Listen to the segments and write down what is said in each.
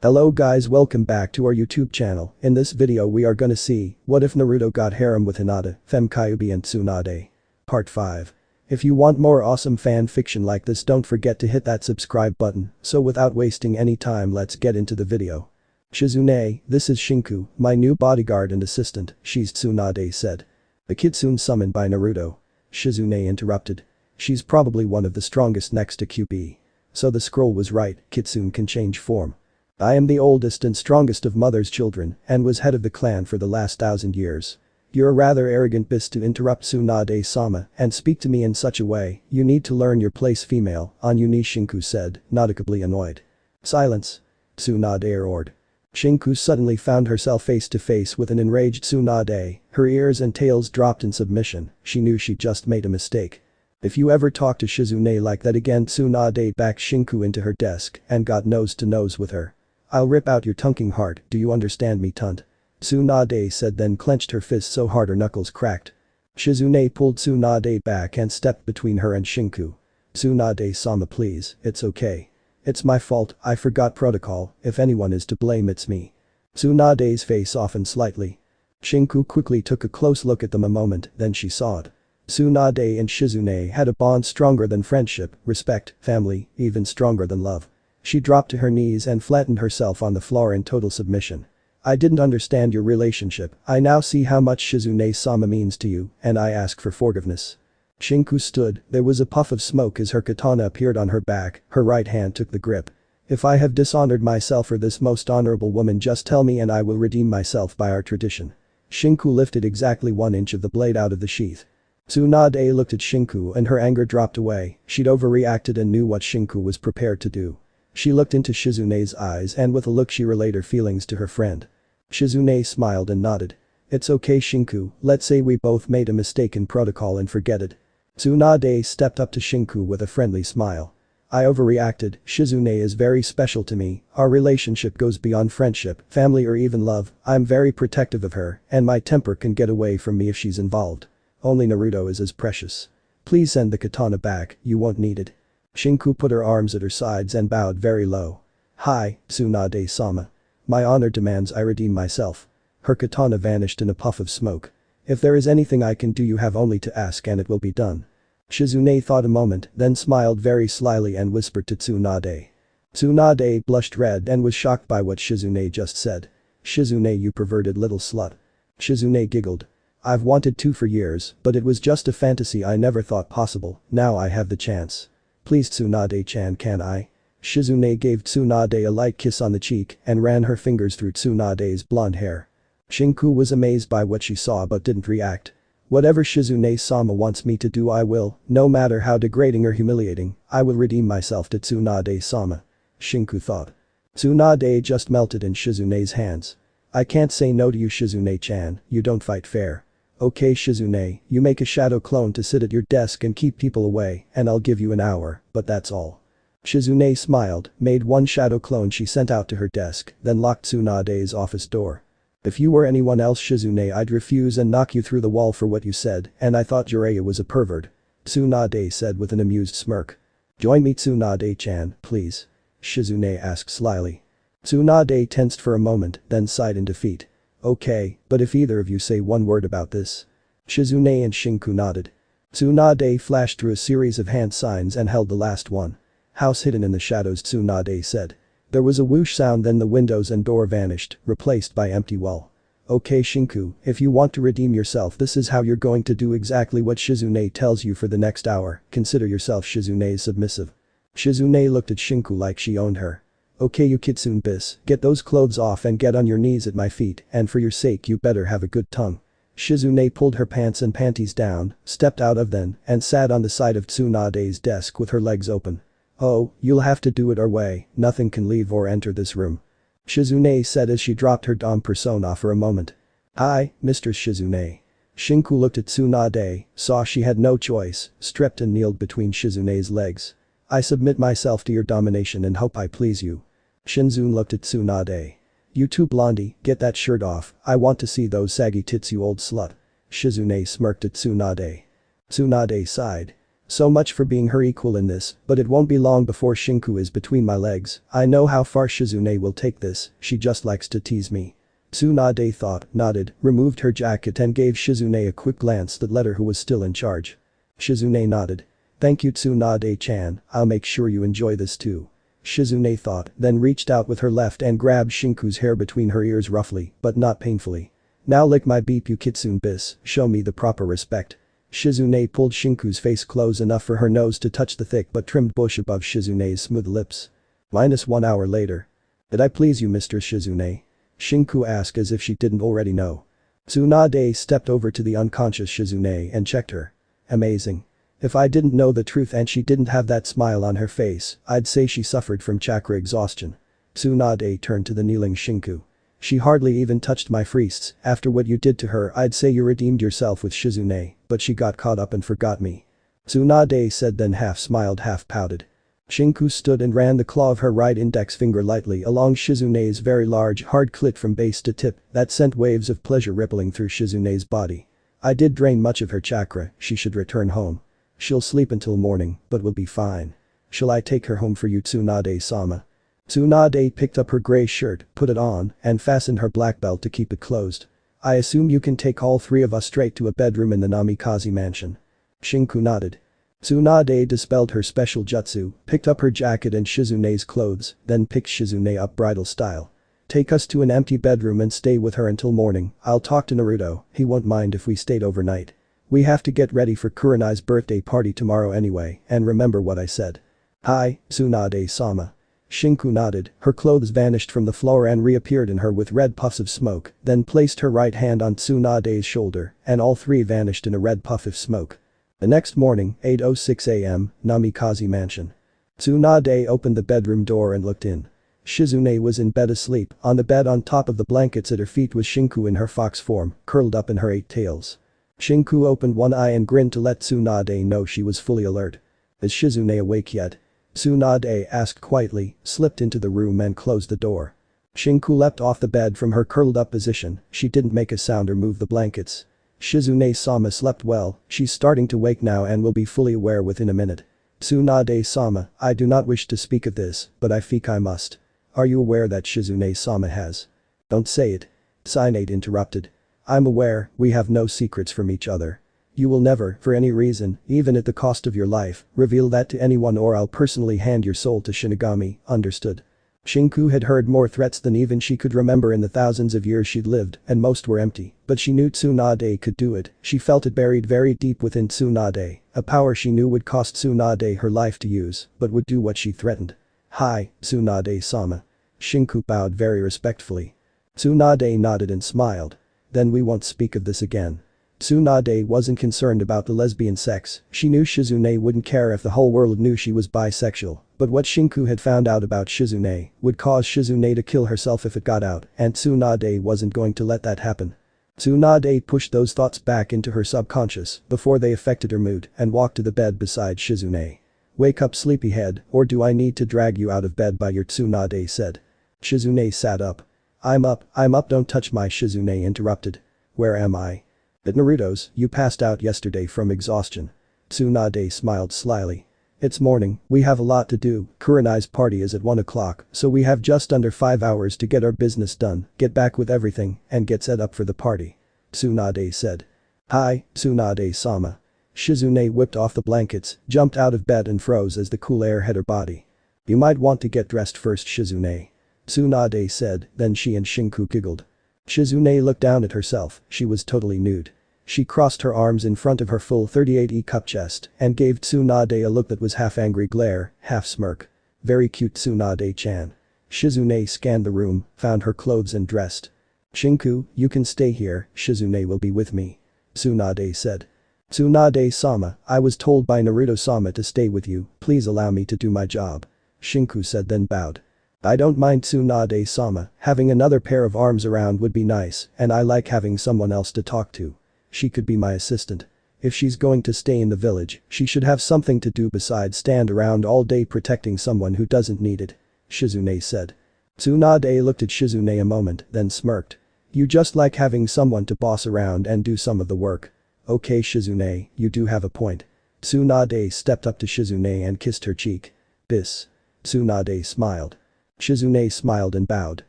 Hello guys, welcome back to our YouTube channel. In this video we are gonna see, what if Naruto got harem with Hinata, Fem Kyuubi and Tsunade. Part 5. If you want more awesome fan fiction like this, don't forget to hit that subscribe button. So without wasting any time, let's get into the video. Shizune, this is Shinku, my new bodyguard and assistant, she's Tsunade said. The kitsune summoned by Naruto. Shizune interrupted. She's probably one of the strongest next to kyubi. So the scroll was right, kitsune can change form. I am the oldest and strongest of mother's children and was head of the clan for the last 1000 years. You're a rather arrogant beast to interrupt Tsunade-sama and speak to me in such a way. You need to learn your place, female, on your knee, Shinku said, noticeably annoyed. Silence. Tsunade roared. Shinku suddenly found herself face to face with an enraged Tsunade, her ears and tails dropped in submission. She knew she just made a mistake. If you ever talk to Shizune like that again, Tsunade backed Shinku into her desk and got nose to nose with her. I'll rip out your tunking heart, do you understand me, tunt? Tsunade said, then clenched her fist so hard her knuckles cracked. Shizune pulled Tsunade back and stepped between her and Shinku. Tsunade-sama, please, it's okay. It's my fault, I forgot protocol, if anyone is to blame it's me. Tsunade's face softened slightly. Shinku quickly took a close look at them a moment, then she saw it. Tsunade and Shizune had a bond stronger than friendship, respect, family, even stronger than love. She dropped to her knees and flattened herself on the floor in total submission. I didn't understand your relationship, I now see how much Shizune-sama means to you, and I ask for forgiveness. Shinku stood, there was a puff of smoke as her katana appeared on her back, her right hand took the grip. If I have dishonored myself or this most honorable woman, just tell me and I will redeem myself by our tradition. Shinku lifted exactly 1 inch of the blade out of the sheath. Tsunade looked at Shinku and her anger dropped away, she'd overreacted and knew what Shinku was prepared to do. She looked into Shizune's eyes and with a look she relayed her feelings to her friend. Shizune smiled and nodded. It's okay, Shinku, let's say we both made a mistake in protocol and forget it. Tsunade stepped up to Shinku with a friendly smile. I overreacted, Shizune is very special to me, our relationship goes beyond friendship, family or even love, I'm very protective of her, and my temper can get away from me if she's involved. Only Naruto is as precious. Please send the katana back, you won't need it. Shinku put her arms at her sides and bowed very low. Hi, Tsunade-sama. My honor demands I redeem myself. Her katana vanished in a puff of smoke. If there is anything I can do, you have only to ask and it will be done. Shizune thought a moment, then smiled very slyly and whispered to Tsunade. Tsunade blushed red and was shocked by what Shizune just said. Shizune, you perverted little slut. Shizune giggled. I've wanted to for years, but it was just a fantasy I never thought possible, now I have the chance. Please Tsunade-chan, can I? Shizune gave Tsunade a light kiss on the cheek and ran her fingers through Tsunade's blonde hair. Shinku was amazed by what she saw but didn't react. Whatever Shizune-sama wants me to do I will, no matter how degrading or humiliating, I will redeem myself to Tsunade-sama. Shinku thought. Tsunade just melted in Shizune's hands. I can't say no to you, Shizune-chan, you don't fight fair. Okay Shizune, you make a shadow clone to sit at your desk and keep people away and I'll give you an hour, but that's all. Shizune smiled, made 1 shadow clone she sent out to her desk, then locked Tsunade's office door. If you were anyone else, Shizune, I'd refuse and knock you through the wall for what you said, and I thought Jiraiya was a pervert. Tsunade said with an amused smirk. Join me Tsunade-chan, please. Shizune asked slyly. Tsunade tensed for a moment, then sighed in defeat. Okay, but if either of you say 1 word about this. Shizune and Shinku nodded. Tsunade flashed through a series of hand signs and held the last one. House hidden in the shadows, Tsunade said. There was a whoosh sound, then the windows and door vanished, replaced by empty wall. Okay Shinku, if you want to redeem yourself, this is how you're going to do exactly what Shizune tells you for the next hour, consider yourself Shizune's submissive. Shizune looked at Shinku like she owned her. Okay you kitsune bis, get those clothes off and get on your knees at my feet, and for your sake you better have a good tongue. Shizune pulled her pants and panties down, stepped out of them, and sat on the side of Tsunade's desk with her legs open. Oh, you'll have to do it our way, nothing can leave or enter this room. Shizune said as she dropped her Dom persona for a moment. Hi, Mr. Shizune. Shinku looked at Tsunade, saw she had no choice, stripped and kneeled between Shizune's legs. I submit myself to your domination and hope I please you. Shinzun looked at Tsunade. You too blondie, get that shirt off, I want to see those saggy tits you old slut. Shizune smirked at Tsunade. Tsunade sighed. So much for being her equal in this, but it won't be long before Shinku is between my legs. I know how far Shizune will take this, she just likes to tease me. Tsunade thought, nodded, removed her jacket and gave Shizune a quick glance that let her who was still in charge. Shizune nodded. Thank you Tsunade-chan, I'll make sure you enjoy this too. Shizune thought, then reached out with her left and grabbed Shinku's hair between her ears roughly, but not painfully. Now lick my beep you kitsune bis, show me the proper respect. Shizune pulled Shinku's face close enough for her nose to touch the thick but trimmed bush above Shizune's smooth lips. -1 hour later. Did I please you Mr. Shizune? Shinku asked as if she didn't already know. Tsunade stepped over to the unconscious Shizune and checked her. Amazing. If I didn't know the truth and she didn't have that smile on her face, I'd say she suffered from chakra exhaustion. Tsunade turned to the kneeling Shinku. She hardly even touched my friests, after what you did to her I'd say you redeemed yourself with Shizune, but she got caught up and forgot me. Tsunade said then half smiled half pouted. Shinku stood and ran the claw of her right index finger lightly along Shizune's very large hard clit from base to tip that sent waves of pleasure rippling through Shizune's body. I did drain much of her chakra, she should return home. She'll sleep until morning, but will be fine. Shall I take her home for you Tsunade-sama? Tsunade picked up her gray shirt, put it on, and fastened her black belt to keep it closed. I assume you can take all three of us straight to a bedroom in the Namikaze mansion. Shinku nodded. Tsunade dispelled her special jutsu, picked up her jacket and Shizune's clothes, then picked Shizune up bridal style. Take us to an empty bedroom and stay with her until morning, I'll talk to Naruto, he won't mind if we stayed overnight. We have to get ready for Kurenai's birthday party tomorrow anyway, and remember what I said. Hi, Tsunade-sama. Shinku nodded, her clothes vanished from the floor and reappeared in her with red puffs of smoke, then placed her right hand on Tsunade's shoulder, and all three vanished in a red puff of smoke. The next morning, 8:06 am, Namikaze mansion. Tsunade opened the bedroom door and looked in. Shizune was in bed asleep, on the bed on top of the blankets at her feet was Shinku in her fox form, curled up in her 8 tails. Shinku opened one eye and grinned to let Tsunade know she was fully alert. Is Shizune awake yet? Tsunade asked quietly, slipped into the room and closed the door. Shinku leapt off the bed from her curled up position, she didn't make a sound or move the blankets. Shizune-sama slept well, she's starting to wake now and will be fully aware within a minute. Tsunade-sama, I do not wish to speak of this, but I think I must. Are you aware that Shizune-sama has? Don't say it. Tsunade interrupted. I'm aware, we have no secrets from each other. You will never, for any reason, even at the cost of your life, reveal that to anyone or I'll personally hand your soul to Shinigami, understood? Shinku had heard more threats than even she could remember in the thousands of years she'd lived, and most were empty, but she knew Tsunade could do it, she felt it buried very deep within Tsunade, a power she knew would cost Tsunade her life to use, but would do what she threatened. Hi, Tsunade-sama. Shinku bowed very respectfully. Tsunade nodded and smiled. Then we won't speak of this again. Tsunade wasn't concerned about the lesbian sex, she knew Shizune wouldn't care if the whole world knew she was bisexual, but what Shinku had found out about Shizune would cause Shizune to kill herself if it got out, and Tsunade wasn't going to let that happen. Tsunade pushed those thoughts back into her subconscious before they affected her mood and walked to the bed beside Shizune. Wake up sleepyhead, or do I need to drag you out of bed by your Tsunade said. Shizune sat up. I'm up, don't touch my Shizune interrupted. Where am I? At Naruto's, you passed out yesterday from exhaustion. Tsunade smiled slyly. It's morning, we have a lot to do, Kurenai's party is at 1 o'clock, so we have just under 5 hours to get our business done, get back with everything, and get set up for the party. Tsunade said. Hi, Tsunade-sama. Shizune whipped off the blankets, jumped out of bed and froze as the cool air hit her body. You might want to get dressed first Shizune. Tsunade said, then she and Shinku giggled. Shizune looked down at herself, she was totally nude. She crossed her arms in front of her full 38E cup chest and gave Tsunade a look that was half angry glare, half smirk. Very cute Tsunade-chan. Shizune scanned the room, found her clothes and dressed. Shinku, you can stay here, Shizune will be with me. Tsunade said. Tsunade-sama, I was told by Naruto-sama to stay with you, please allow me to do my job. Shinku said then bowed. I don't mind Tsunade-sama, having another pair of arms around would be nice, and I like having someone else to talk to. She could be my assistant. If she's going to stay in the village, she should have something to do besides stand around all day protecting someone who doesn't need it. Shizune said. Tsunade looked at Shizune a moment, then smirked. You just like having someone to boss around and do some of the work. Okay Shizune, you do have a point. Tsunade stepped up to Shizune and kissed her cheek. Bis. Tsunade smiled. Shizune smiled and bowed.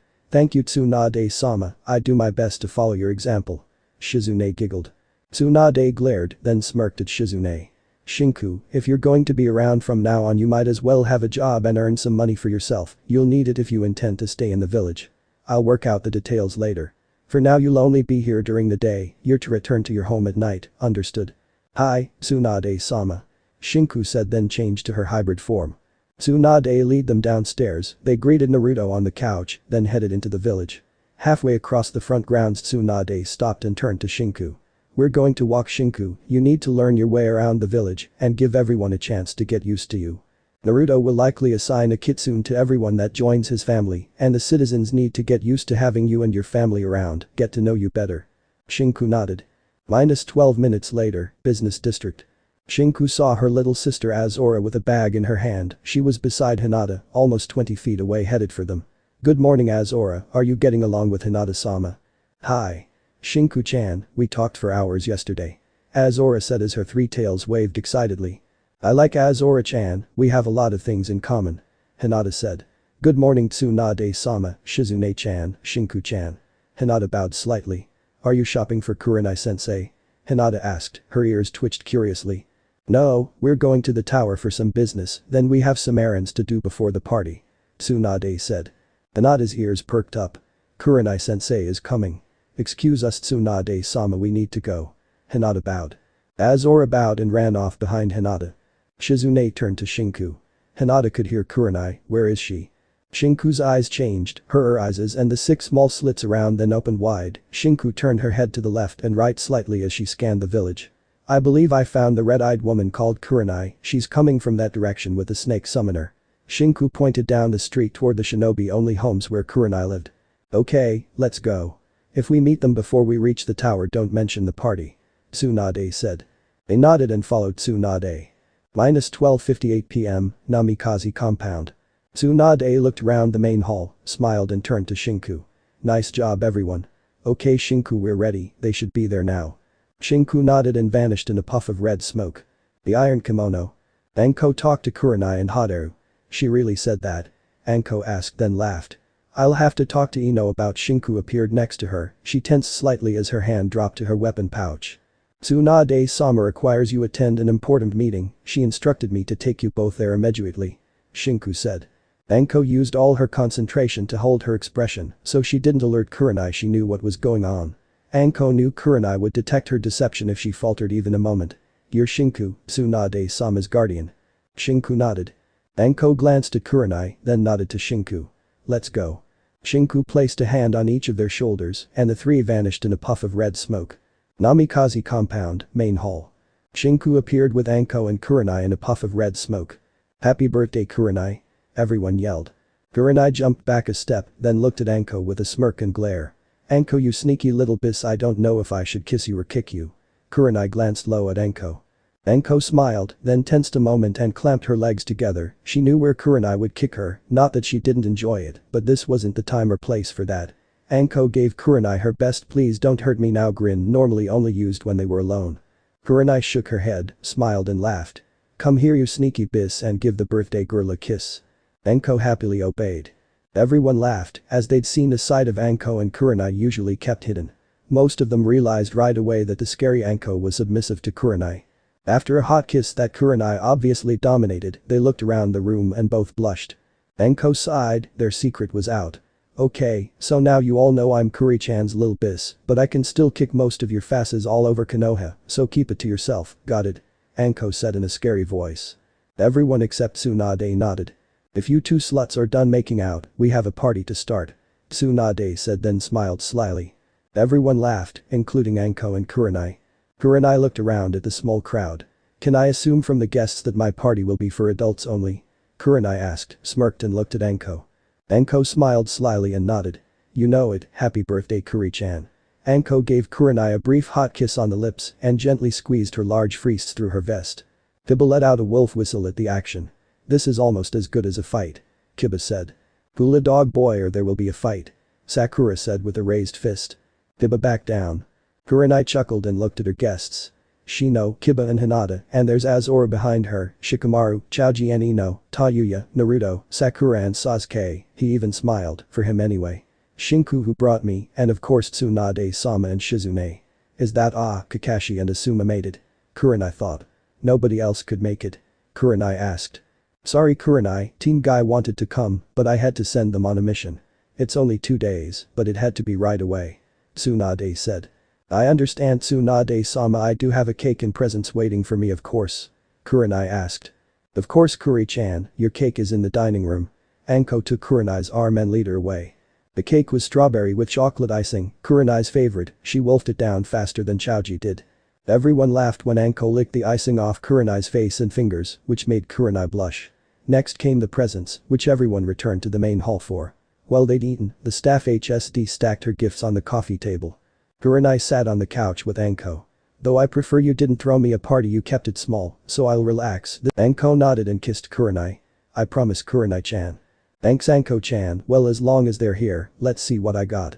Thank you Tsunade-sama, I do my best to follow your example. Shizune giggled. Tsunade glared, then smirked at Shizune. Shinku, if you're going to be around from now on you might as well have a job and earn some money for yourself, you'll need it if you intend to stay in the village. I'll work out the details later. For now you'll only be here during the day, you're to return to your home at night, understood? Hi, Tsunade-sama. Shinku said then changed to her hybrid form. Tsunade led them downstairs, they greeted Naruto on the couch, then headed into the village. Halfway across the front grounds Tsunade stopped and turned to Shinku. We're going to walk Shinku, you need to learn your way around the village and give everyone a chance to get used to you. Naruto will likely assign a kitsune to everyone that joins his family and the citizens need to get used to having you and your family around, get to know you better. Shinku nodded. -12 minutes later, business district. Shinku saw her little sister Azora with a bag in her hand, she was beside Hinata, almost 20 feet away headed for them. Good morning Azora, are you getting along with Hinata-sama? Hi. Shinku-chan, we talked for hours yesterday. Azora said as her three tails waved excitedly. I like Azora-chan, we have a lot of things in common. Hinata said. Good morning Tsunade-sama, Shizune-chan, Shinku-chan. Hinata bowed slightly. Are you shopping for Kurenai-sensei? Hinata asked, her ears twitched curiously. No, we're going to the tower for some business, then we have some errands to do before the party. Tsunade said. Hinata's ears perked up. Kurenai-sensei is coming. Excuse us Tsunade-sama we need to go. Hinata bowed. Azora bowed and ran off behind Hinata. Shizune turned to Shinku. Hinata could hear Kurenai, where is she? Shinku's eyes changed, her eyes and the 6 small slits around then opened wide, Shinku turned her head to the left and right slightly as she scanned the village. I believe I found the red-eyed woman called Kurenai, she's coming from that direction with the snake summoner. Shinku pointed down the street toward the shinobi-only homes where Kurenai lived. Okay, let's go. If we meet them before we reach the tower don't mention the party. Tsunade said. They nodded and followed Tsunade. -12:58 p.m., Namikaze compound. Tsunade looked around the main hall, smiled and turned to Shinku. Nice job everyone. Okay Shinku we're ready, they should be there now. Shinku nodded and vanished in a puff of red smoke. The iron kimono. Anko talked to Kurenai and Haderu. She really said that? Anko asked then laughed. I'll have to talk to Ino about Shinku appeared next to her, she tensed slightly as her hand dropped to her weapon pouch. Tsunade-sama requires you attend an important meeting, she instructed me to take you both there immediately. Shinku said. Anko used all her concentration to hold her expression, so she didn't alert Kurenai she knew what was going on. Anko knew Kurenai would detect her deception if she faltered even a moment. You're Shinku, Tsunade-sama's guardian. Shinku nodded. Anko glanced at Kurenai, then nodded to Shinku. Let's go. Shinku placed a hand on each of their shoulders, and the three vanished in a puff of red smoke. Namikaze compound, main hall. Shinku appeared with Anko and Kurenai in a puff of red smoke. Happy birthday Kurenai. Everyone yelled. Kurenai jumped back a step, then looked at Anko with a smirk and glare. Anko you sneaky little bis I don't know if I should kiss you or kick you. Kurenai glanced low at Anko. Anko smiled, then tensed a moment and clamped her legs together, she knew where Kurenai would kick her, not that she didn't enjoy it, but this wasn't the time or place for that. Anko gave Kurenai her best please don't hurt me now grin normally only used when they were alone. Kurenai shook her head, smiled and laughed. Come here you sneaky bis and give the birthday girl a kiss. Anko happily obeyed. Everyone laughed, as they'd seen a side of Anko and Kurenai usually kept hidden. Most of them realized right away that the scary Anko was submissive to Kurenai. After a hot kiss that Kurenai obviously dominated, they looked around the room and both blushed. Anko sighed, their secret was out. Okay, so now you all know I'm Kuri-chan's lil bis, but I can still kick most of your fasses all over Konoha, so keep it to yourself, got it? Anko said in a scary voice. Everyone except Tsunade nodded. If you two sluts are done making out, we have a party to start. Tsunade said then smiled slyly. Everyone laughed, including Anko and Kurenai. Kurenai looked around at the small crowd. Can I assume from the guests that my party will be for adults only? Kurenai asked, smirked and looked at Anko. Anko smiled slyly and nodded. You know it, happy birthday Kuri-chan. Anko gave Kurenai a brief hot kiss on the lips and gently squeezed her large fists through her vest. Kiba let out a wolf whistle at the action. This is almost as good as a fight. Kiba said. Hula dog boy or there will be a fight. Sakura said with a raised fist. Kiba backed down. Kurenai chuckled and looked at her guests. Shino, Kiba and Hinata, and there's Azura behind her, Shikamaru, Choji and Ino, Tayuya, Naruto, Sakura and Sasuke. He even smiled, for him anyway. Shinku who brought me, and of course Tsunade-sama and Shizune. Is that Kakashi and Asuma made it? Kurenai thought. Nobody else could make it. Kurenai asked. Sorry Kurenai, Team Guy wanted to come, but I had to send them on a mission. It's only 2 days, but it had to be right away. Tsunade said. I understand Tsunade-sama, I do have a cake and presents waiting for me of course. Kurenai asked. Of course Kuri-chan, your cake is in the dining room. Anko took Kurenai's arm and led her away. The cake was strawberry with chocolate icing, Kurenai's favorite. She wolfed it down faster than Choji did. Everyone laughed when Anko licked the icing off Kurenai's face and fingers, which made Kurenai blush. Next came the presents, which everyone returned to the main hall for. While they'd eaten, the staff HSD stacked her gifts on the coffee table. Kurenai sat on the couch with Anko. Though I prefer you didn't throw me a party, you kept it small, so I'll relax. Anko nodded and kissed Kurenai. I promise Kurenai-chan. Thanks Anko-chan, well as long as they're here, let's see what I got.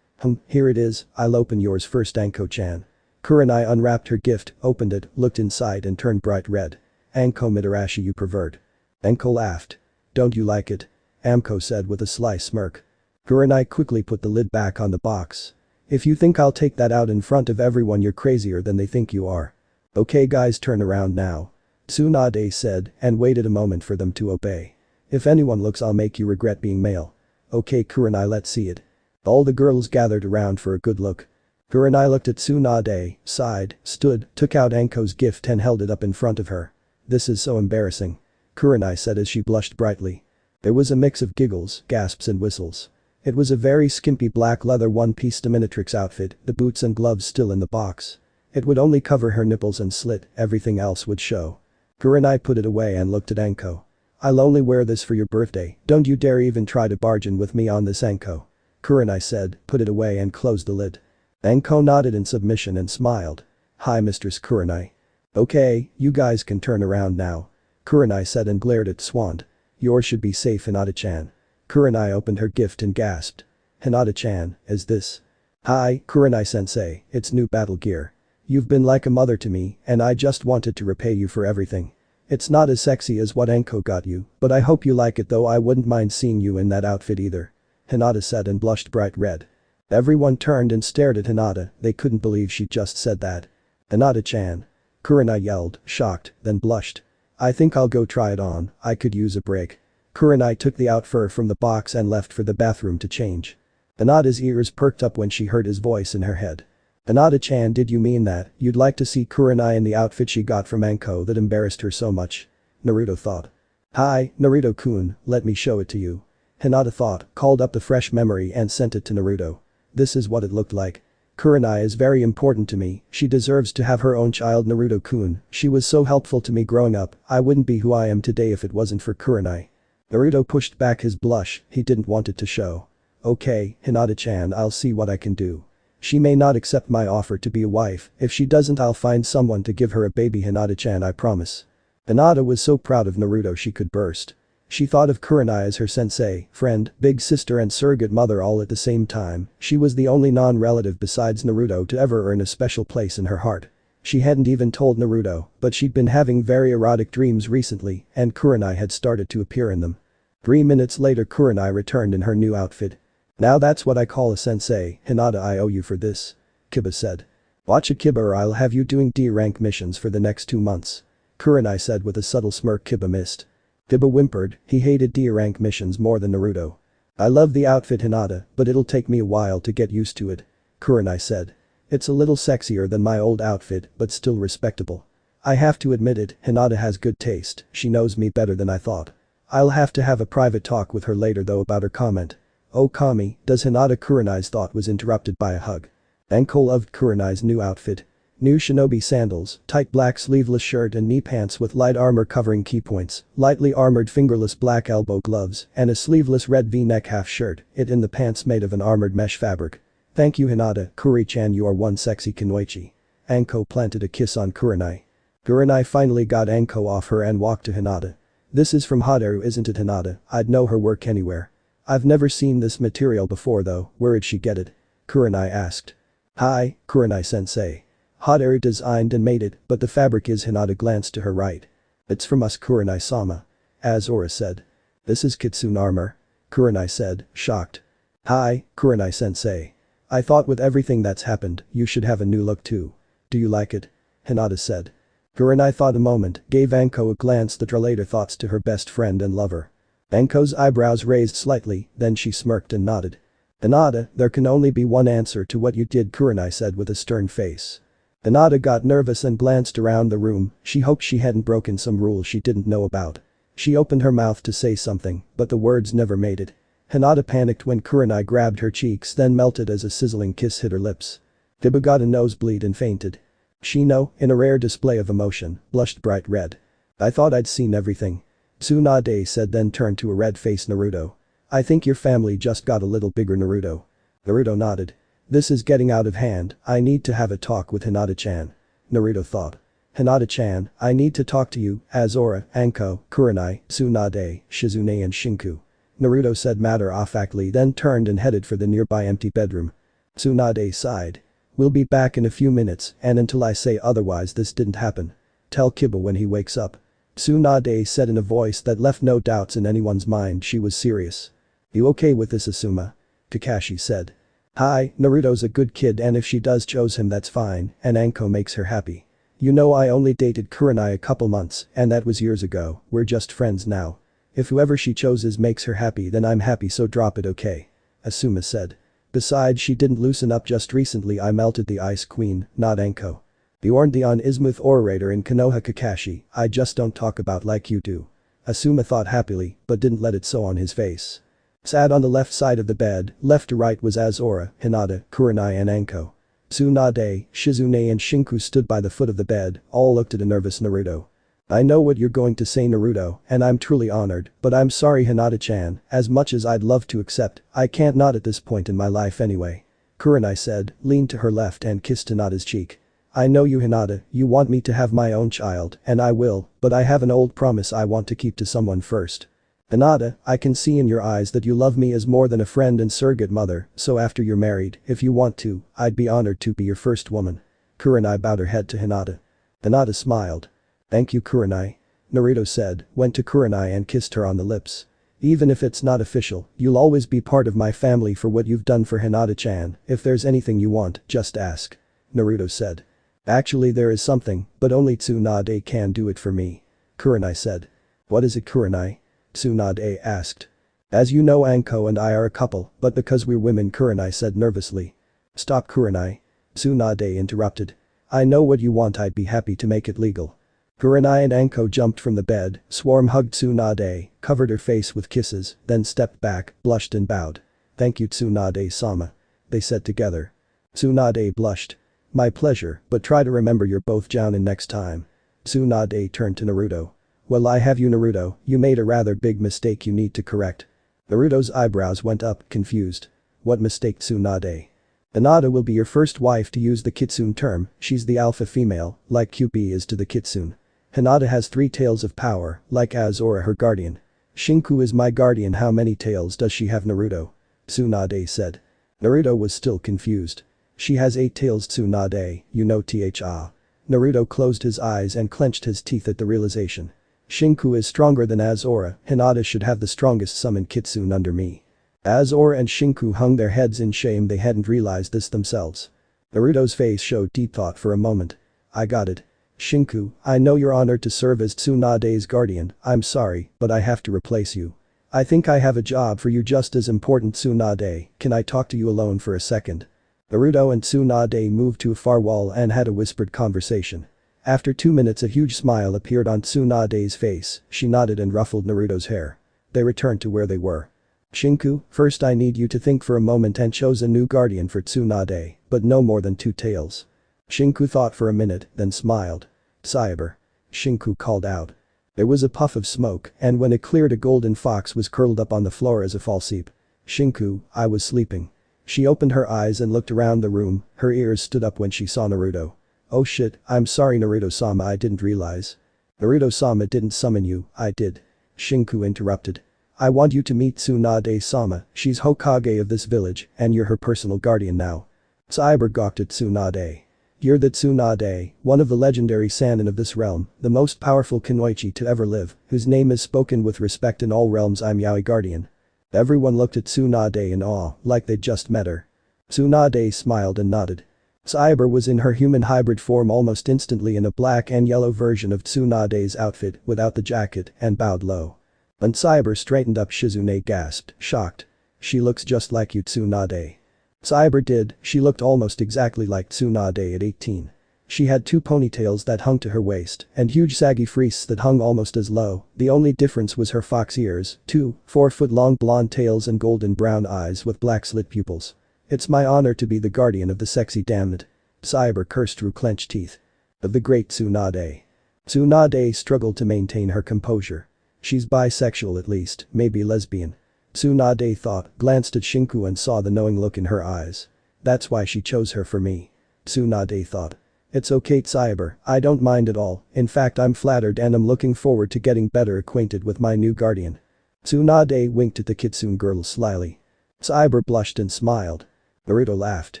Here it is, I'll open yours first Anko-chan. Kurenai unwrapped her gift, opened it, looked inside and turned bright red. Anko Mitarashi, you pervert. Anko laughed. Don't you like it? Amko said with a sly smirk. Kurenai quickly put the lid back on the box. If you think I'll take that out in front of everyone, you're crazier than they think you are. Okay guys, turn around now. Tsunade said and waited a moment for them to obey. If anyone looks, I'll make you regret being male. Okay Kurenai, let's see it. All the girls gathered around for a good look. Kurenai looked at Tsunade, sighed, stood, took out Anko's gift and held it up in front of her. This is so embarrassing. Kurenai said as she blushed brightly. There was a mix of giggles, gasps and whistles. It was a very skimpy black leather one-piece dominatrix outfit, the boots and gloves still in the box. It would only cover her nipples and slit, everything else would show. Kurenai put it away and looked at Anko. I'll only wear this for your birthday, don't you dare even try to bargain with me on this Anko. Kurenai said, put it away and closed the lid. Anko nodded in submission and smiled. Hi Mistress Kurenai. Okay, you guys can turn around now. Kurenai said and glared at Swand. Yours should be safe Hinata-chan. Kurenai opened her gift and gasped. Hinata-chan, is this? Hi, Kurenai-sensei, it's new battle gear. You've been like a mother to me, and I just wanted to repay you for everything. It's not as sexy as what Anko got you, but I hope you like it, though I wouldn't mind seeing you in that outfit either. Hinata said and blushed bright red. Everyone turned and stared at Hinata, they couldn't believe she just said that. Hinata-chan. Kurenai yelled, shocked, then blushed. I think I'll go try it on, I could use a break. Kurenai took the outfit from the box and left for the bathroom to change. Hinata's ears perked up when she heard his voice in her head. Hinata-chan, did you mean that you'd like to see Kurenai in the outfit she got from Anko that embarrassed her so much? Naruto thought. Hi, Naruto-kun, let me show it to you. Hinata thought, called up the fresh memory and sent it to Naruto. This is what it looked like. Kurenai is very important to me, she deserves to have her own child Naruto-kun, she was so helpful to me growing up, I wouldn't be who I am today if it wasn't for Kurenai. Naruto pushed back his blush, he didn't want it to show. Okay, Hinata-chan, I'll see what I can do. She may not accept my offer to be a wife, if she doesn't I'll find someone to give her a baby Hinata-chan, I promise. Hinata was so proud of Naruto she could burst. She thought of Kurenai as her sensei, friend, big sister and surrogate mother all at the same time, she was the only non-relative besides Naruto to ever earn a special place in her heart. She hadn't even told Naruto, but she'd been having very erotic dreams recently, and Kurenai had started to appear in them. 3 minutes later Kurenai returned in her new outfit. Now that's what I call a sensei, Hinata, I owe you for this. Kiba said. Watch it Kiba or I'll have you doing D-rank missions for the next 2 months. Kurenai said with a subtle smirk. Kiba missed. Kiba whimpered, he hated D-rank missions more than Naruto. I love the outfit Hinata, but it'll take me a while to get used to it. Kurenai said. It's a little sexier than my old outfit, but still respectable. I have to admit it, Hinata has good taste, she knows me better than I thought. I'll have to have a private talk with her later though about her comment. Oh Kami, does Hinata? Kurenai's thought was interrupted by a hug. Anko loved Kurenai's new outfit. New shinobi sandals, tight black sleeveless shirt and knee pants with light armor covering key points, lightly armored fingerless black elbow gloves, and a sleeveless red V-neck half shirt, it in the pants made of an armored mesh fabric. Thank you Hinata, Kuri-chan, you are one sexy kunoichi. Anko planted a kiss on Kurenai. Kurenai finally got Anko off her and walked to Hinata. This is from Haderu, isn't it Hinata? I'd know her work anywhere. I've never seen this material before though, where'd she get it? Kurenai asked. Hi, Kurenai-sensei. Hot air designed and made it, but the fabric is. Hinata glanced to her right. It's from us, Kurenai-sama. Azora said. This is kitsune armor? Kurenai said, shocked. Hi, Kurenai-sensei. I thought with everything that's happened, you should have a new look too. Do you like it? Hinata said. Kurenai thought a moment, gave Anko a glance that related thoughts to her best friend and lover. Anko's eyebrows raised slightly, then she smirked and nodded. Hinata, there can only be one answer to what you did, Kurenai said with a stern face. Hinata got nervous and glanced around the room. She hoped she hadn't broken some rule she didn't know about. She opened her mouth to say something, but the words never made it. Hinata panicked when Kurenai grabbed her cheeks, then melted as a sizzling kiss hit her lips. Hiba got a nosebleed and fainted. Shino, in a rare display of emotion, blushed bright red. I thought I'd seen everything. Tsunade said, then turned to a red-faced Naruto. I think your family just got a little bigger, Naruto. Naruto nodded. This is getting out of hand. I need to have a talk with Hinata-chan. Naruto thought. Hinata-chan, I need to talk to you, Azora, Anko, Kurenai, Tsunade, Shizune and Shinku. Naruto said matter-of-factly, then turned and headed for the nearby empty bedroom. Tsunade sighed. We'll be back in a few minutes, and until I say otherwise this didn't happen. Tell Kiba when he wakes up. Tsunade said in a voice that left no doubts in anyone's mind she was serious. You okay with this, Asuma? Kakashi said. Hi, Naruto's a good kid and if she does chose him that's fine, and Anko makes her happy. You know I only dated Kurenai a couple months, and that was years ago, we're just friends now. If whoever she chooses makes her happy then I'm happy, so drop it, okay? Asuma said. Besides, she didn't loosen up just recently. I melted the Ice Queen, not Anko. Bjorn the Ismuth orator in Konoha. Kakashi, I just don't talk about like you do. Asuma thought happily, but didn't let it show on his face. Sat on the left side of the bed, left to right was Azora, Hinata, Kurenai and Anko. Tsunade, Shizune and Shinku stood by the foot of the bed, all looked at a nervous Naruto. I know what you're going to say, Naruto, and I'm truly honored, but I'm sorry, Hinata-chan, as much as I'd love to accept, I can't, not at this point in my life anyway. Kurenai said, leaned to her left and kissed Hinata's cheek. I know you, Hinata, you want me to have my own child, and I will, but I have an old promise I want to keep to someone first. Hinata, I can see in your eyes that you love me as more than a friend and surrogate mother, so after you're married, if you want to, I'd be honored to be your first woman. Kurenai bowed her head to Hinata. Hinata smiled. Thank you, Kurenai. Naruto said, went to Kurenai and kissed her on the lips. Even if it's not official, you'll always be part of my family for what you've done for Hinata-chan. If there's anything you want, just ask. Naruto said. Actually there is something, but only Tsunade can do it for me. Kurenai said. What is it, Kurenai? Tsunade asked. As you know, Anko and I are a couple, but because we're women, Kurenai said nervously. Stop, Kurenai. Tsunade interrupted. I know what you want, I'd be happy to make it legal. Kurenai and Anko jumped from the bed, Swarm hugged Tsunade, covered her face with kisses, then stepped back, blushed and bowed. Thank you, Tsunade-sama. They said together. Tsunade blushed. My pleasure, but try to remember you're both jounin next time. Tsunade turned to Naruto. Well, I have you, Naruto, you made a rather big mistake you need to correct. Naruto's eyebrows went up, confused. What mistake, Tsunade? Hinata will be your first wife, to use the kitsune term, she's the alpha female, like kyubi is to the kitsune. Hinata has 3 tails of power, like Azora her guardian. Shinku is my guardian. How many tails does she have, Naruto? Tsunade said. Naruto was still confused. She has 8 tails, Tsunade, you know tha. Naruto closed his eyes and clenched his teeth at the realization. Shinku is stronger than Azora, Hinata should have the strongest summoned kitsune under me. Azora and Shinku hung their heads in shame, they hadn't realized this themselves. Naruto's face showed deep thought for a moment. I got it. Shinku, I know you're honored to serve as Tsunade's guardian, I'm sorry, but I have to replace you. I think I have a job for you just as important, Tsunade, can I talk to you alone for a second? Naruto and Tsunade moved to a far wall and had a whispered conversation. After 2 minutes a huge smile appeared on Tsunade's face, she nodded and ruffled Naruto's hair. They returned to where they were. Shinku, first I need you to think for a moment and chose a new guardian for Tsunade, but no more than 2 tails. Shinku thought for a minute, then smiled. Cyber. Shinku called out. There was a puff of smoke, and when it cleared a golden fox was curled up on the floor as a false sheep. Shinku, I was sleeping. She opened her eyes and looked around the room, her ears stood up when she saw Naruto. Oh shit, I'm sorry, Naruto-sama, I didn't realize. Naruto-sama didn't summon you, I did. Shinku interrupted. I want you to meet Tsunade-sama, she's Hokage of this village, and you're her personal guardian now. Cyber gawked at Tsunade. You're the Tsunade, one of the legendary Sannin of this realm, the most powerful kunoichi to ever live, whose name is spoken with respect in all realms. I'm Yaoi Guardian. Everyone looked at Tsunade in awe, like they'd just met her. Tsunade smiled and nodded. Cyber was in her human hybrid form almost instantly in a black and yellow version of Tsunade's outfit without the jacket and bowed low. When Cyber straightened up, Shizune gasped, shocked. She looks just like you, Tsunade. Cyber did, she looked almost exactly like Tsunade at 18. She had 2 ponytails that hung to her waist and huge saggy frisks that hung almost as low. The only difference was her fox ears, 2 4-foot-long blonde tails and golden brown eyes with black slit pupils. It's my honor to be the guardian of the sexy damned. Cyber cursed through clenched teeth. Of the great Tsunade. Tsunade struggled to maintain her composure. She's bisexual at least, maybe lesbian. Tsunade thought, glanced at Shinku and saw the knowing look in her eyes. That's why she chose her for me. Tsunade thought. It's okay Cyber, I don't mind at all, in fact I'm flattered and I'm looking forward to getting better acquainted with my new guardian. Tsunade winked at the Kitsune girl slyly. Cyber blushed and smiled. Naruto laughed.